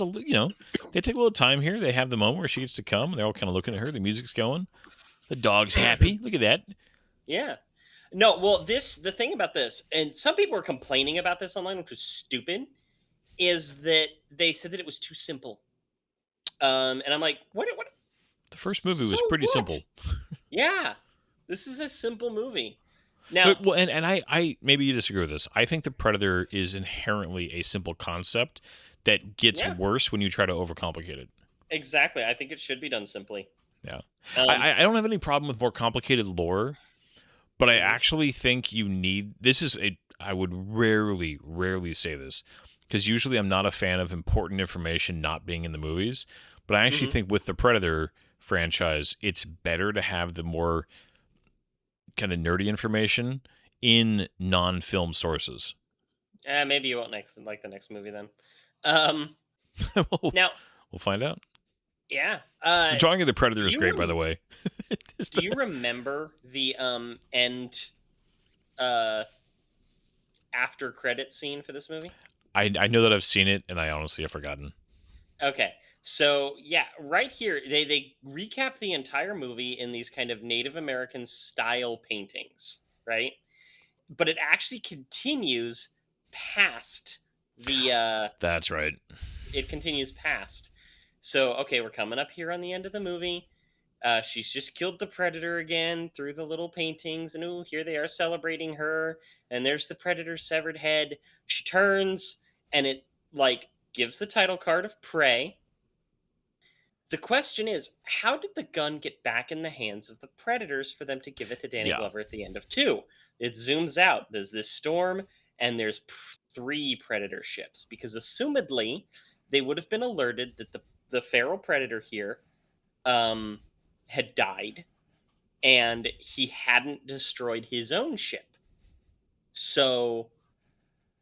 they take a little time here. They have the moment where she gets to come. They're all kind of looking at her. The music's going. The dog's happy. Look at that. Yeah. No, well, the thing about this, and some people were complaining about this online, which was stupid, is that they said that it was too simple. And I'm like, what? The first movie So was pretty what? simple. Yeah, this is a simple movie. Now, But, well, and I maybe you disagree with this. I think the Predator is inherently a simple concept that gets yeah, worse when you try to overcomplicate it. exactly. I think it should be done simply. Yeah, Um, I don't have any problem with more complicated lore, but I mhm, actually think you need. This is a. I would rarely say this because usually I'm not a fan of important information not being in the movies. But I actually mhm. think with the Predator franchise, it's better to have the more kind of nerdy information in non-film sources. Maybe you won't like the next movie then. Um, we'll now, find out. yeah. The drawing of the Predator Do is you great, by the way. do you remember the end uh after credit scene for this movie? I know that I've seen it, and I honestly have forgotten. Okay. So yeah, right here they recap the entire movie in these kind of Native American style paintings, right? But it actually continues past the That's right. it continues past. So okay, we're coming up here on the end of the movie. She's just killed the predator again through the little paintings, and ooh, here they are celebrating her. And there's the predator's severed head. She turns, and it like gives the title card of Prey. The question is, how did the gun get back in the hands of the predators for them to give it to Danny Yeah. Glover at the end of two? It zooms out. There's this storm, and there's three predator ships because, assumedly, they would have been alerted that the feral predator here um, had died, and he hadn't destroyed his own ship. So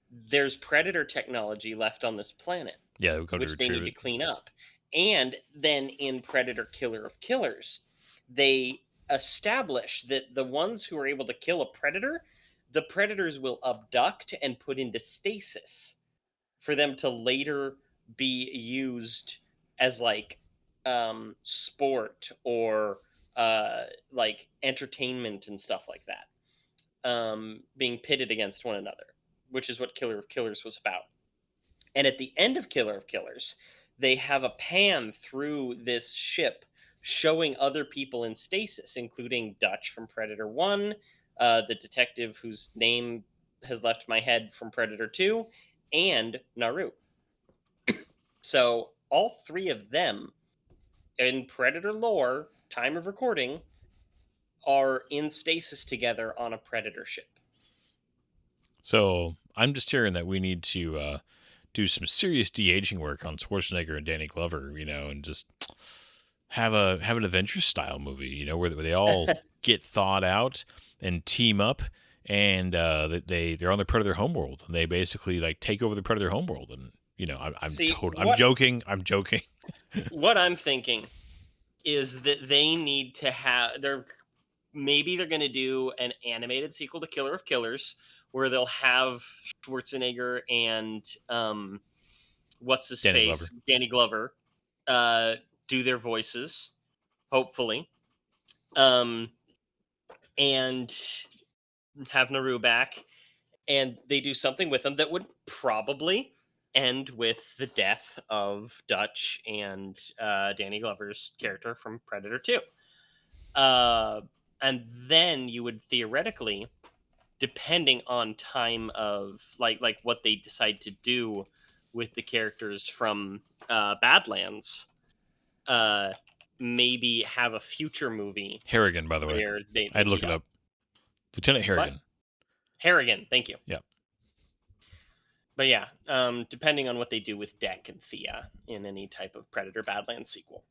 there's predator technology left on this planet, Yeah, we come to which they retrieve need to it. clean up. And then in Predator Killer of Killers, they establish that the ones who are able to kill a predator, the predators will abduct and put into stasis for them to later be used as like sport or like entertainment and stuff like that, being pitted against one another, which is what Killer of Killers was about. And at the end of Killer of Killers, they have a pan through this ship showing other people in stasis, including Dutch from Predator 1, the detective whose name has left my head from Predator 2, and Naru. So all three of them in Predator lore, time of recording, are in stasis together on a Predator ship. So I'm just hearing that we need to do some serious de-aging work on Schwarzenegger and Danny Glover, and just have an Avengers style movie, where they all get thawed out and team up, and they're on the Predator homeworld, and they basically like take over the Predator homeworld, and I'm joking. What I'm thinking is that they need to have maybe they're going to do an animated sequel to Killer of Killers where they'll have Schwarzenegger and what's his Danny face, Danny Glover, do their voices, hopefully, and have Naru back, and they do something with them that would probably end with the death of Dutch and Danny Glover's character from Predator 2. And then you would theoretically, depending on time of like what they decide to do with the characters from Badlands, maybe have a future movie. Harrigan, by the way. I'd look it up. Lieutenant Harrigan. What? Harrigan, thank you. Yeah. But yeah, depending on what they do with Deck and Thea in any type of Predator Badlands sequel.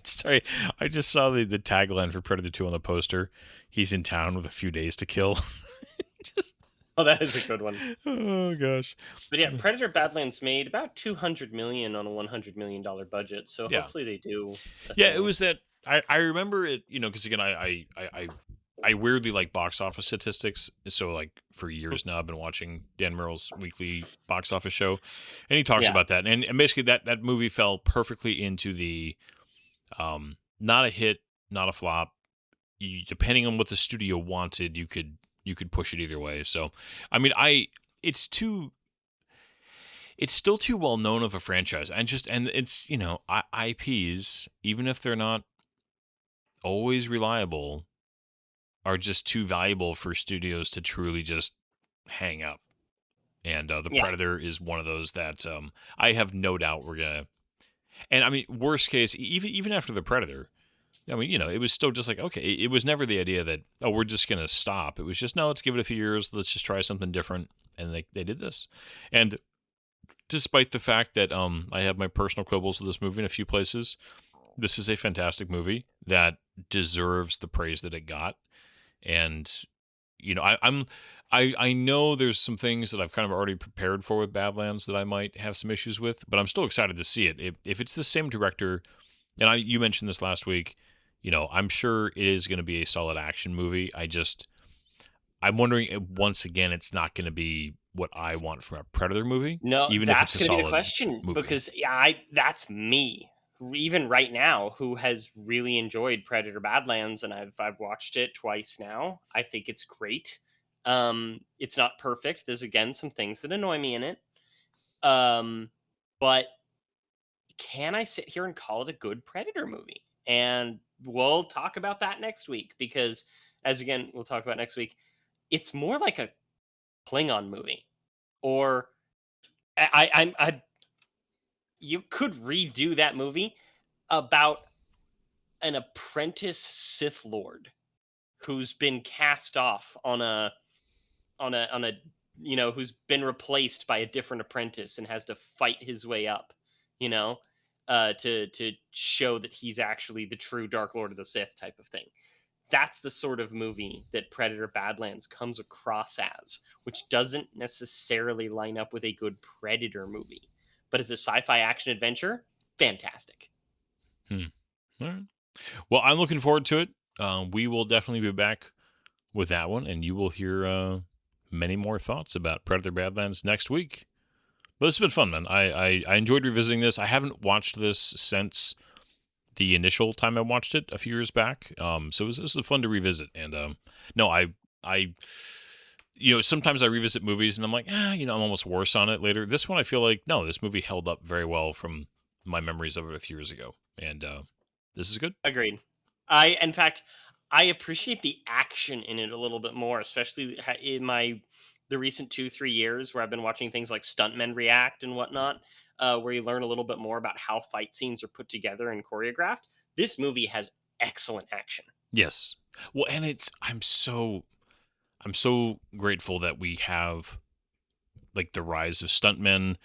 Sorry, I just saw the tagline for Predator 2 on the poster. He's in town with a few days to kill. Oh, that is a good one. Oh gosh. But yeah, Predator Badlands made about $200 million on a $100 million budget. So Yeah. hopefully they do. Yeah, it was that. I remember it. Because again, I weirdly like box office statistics. So like for years now, I've been watching Dan Merrill's weekly box office show, and he talks about that. And basically that movie fell perfectly into the not a hit, not a flop. Depending on what the studio wanted, you could push it either way. So, I mean, it's still too well known of a franchise, and it's IPs, even if they're not always reliable, are just too valuable for studios to truly just hang up. And the Predator is one of those that I have no doubt we're gonna. And I mean, worst case, even after the Predator, I mean, it was still just like, okay, it was never the idea that, oh, we're just going to stop. It was just, no, let's give it a few years. Let's just try something different. And they did this. And despite the fact that I have my personal quibbles with this movie in a few places, this is a fantastic movie that deserves the praise that it got. And, I know there's some things that I've kind of already prepared for with Badlands that I might have some issues with, but I'm still excited to see it. If it's the same director, and you mentioned this last week, I'm sure it is going to be a solid action movie. I'm wondering, once again, it's not going to be what I want from a Predator movie. No, even if that's it's a going to be the solid question movie. because that's me. Even right now, who has really enjoyed Predator Badlands, and I've watched it twice now. I think it's great. It's not perfect. There's again some things that annoy me in it. But can I sit here and call it a good Predator movie? And we'll talk about that next week because, as again, we'll talk about next week. It's more like a Klingon movie, or I you could redo that movie about an apprentice Sith Lord who's been cast off on a who's been replaced by a different apprentice and has to fight his way up, you know, to show that he's actually the true Dark Lord of the Sith type of thing. That's the sort of movie that Predator Badlands comes across as, which doesn't necessarily line up with a good Predator movie. But as a sci-fi action adventure, fantastic. All right. Well, I'm looking forward to it. We will definitely be back with that one, and you will hear many more thoughts about Predator Badlands next week. But it's been fun, man. I enjoyed revisiting this. I haven't watched this since the initial time I watched it a few years back. So it was fun to revisit. And no, I sometimes I revisit movies and I'm like, I'm almost worse on it later. This one, I feel like, no, this movie held up very well from my memories of it a few years ago. And this is good. Agreed. In fact, I appreciate the action in it a little bit more, especially in the recent 2-3 years where I've been watching things like Stuntmen React and whatnot, where you learn a little bit more about how fight scenes are put together and choreographed. This movie has excellent action. Yes. Well, and I'm so grateful that we have like the rise of stuntmen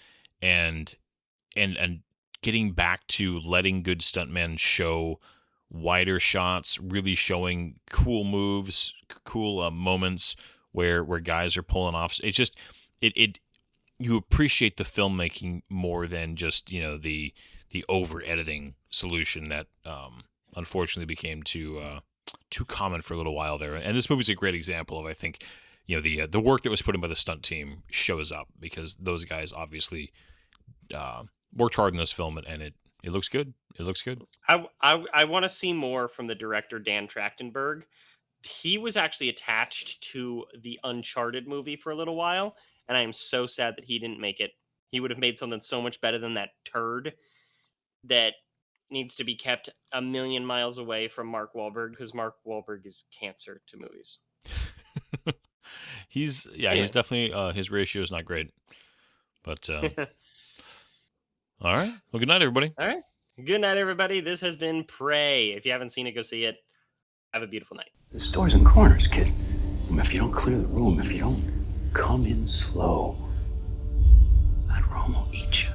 and getting back to letting good stuntmen show wider shots, really showing cool moves, cool moments where guys are pulling off. It's just you appreciate the filmmaking more than just the over editing solution that unfortunately became too common for a little while there. And this movie's a great example of, I think, the work that was put in by the stunt team shows up because those guys obviously worked hard in this film, and it looks good. It looks good. I want to see more from the director Dan Trachtenberg. He was actually attached to the Uncharted movie for a little while, and I am so sad that he didn't make it. He would have made something so much better than that turd that needs to be kept a million miles away from Mark Wahlberg, because Mark Wahlberg is cancer to movies. He's definitely his ratio is not great, but all right. Well, good night, everybody. All right. Good night, everybody. This has been Prey. If you haven't seen it, go see it. Have a beautiful night. There's doors and corners, kid. If you don't clear the room, if you don't come in slow, that room will eat you.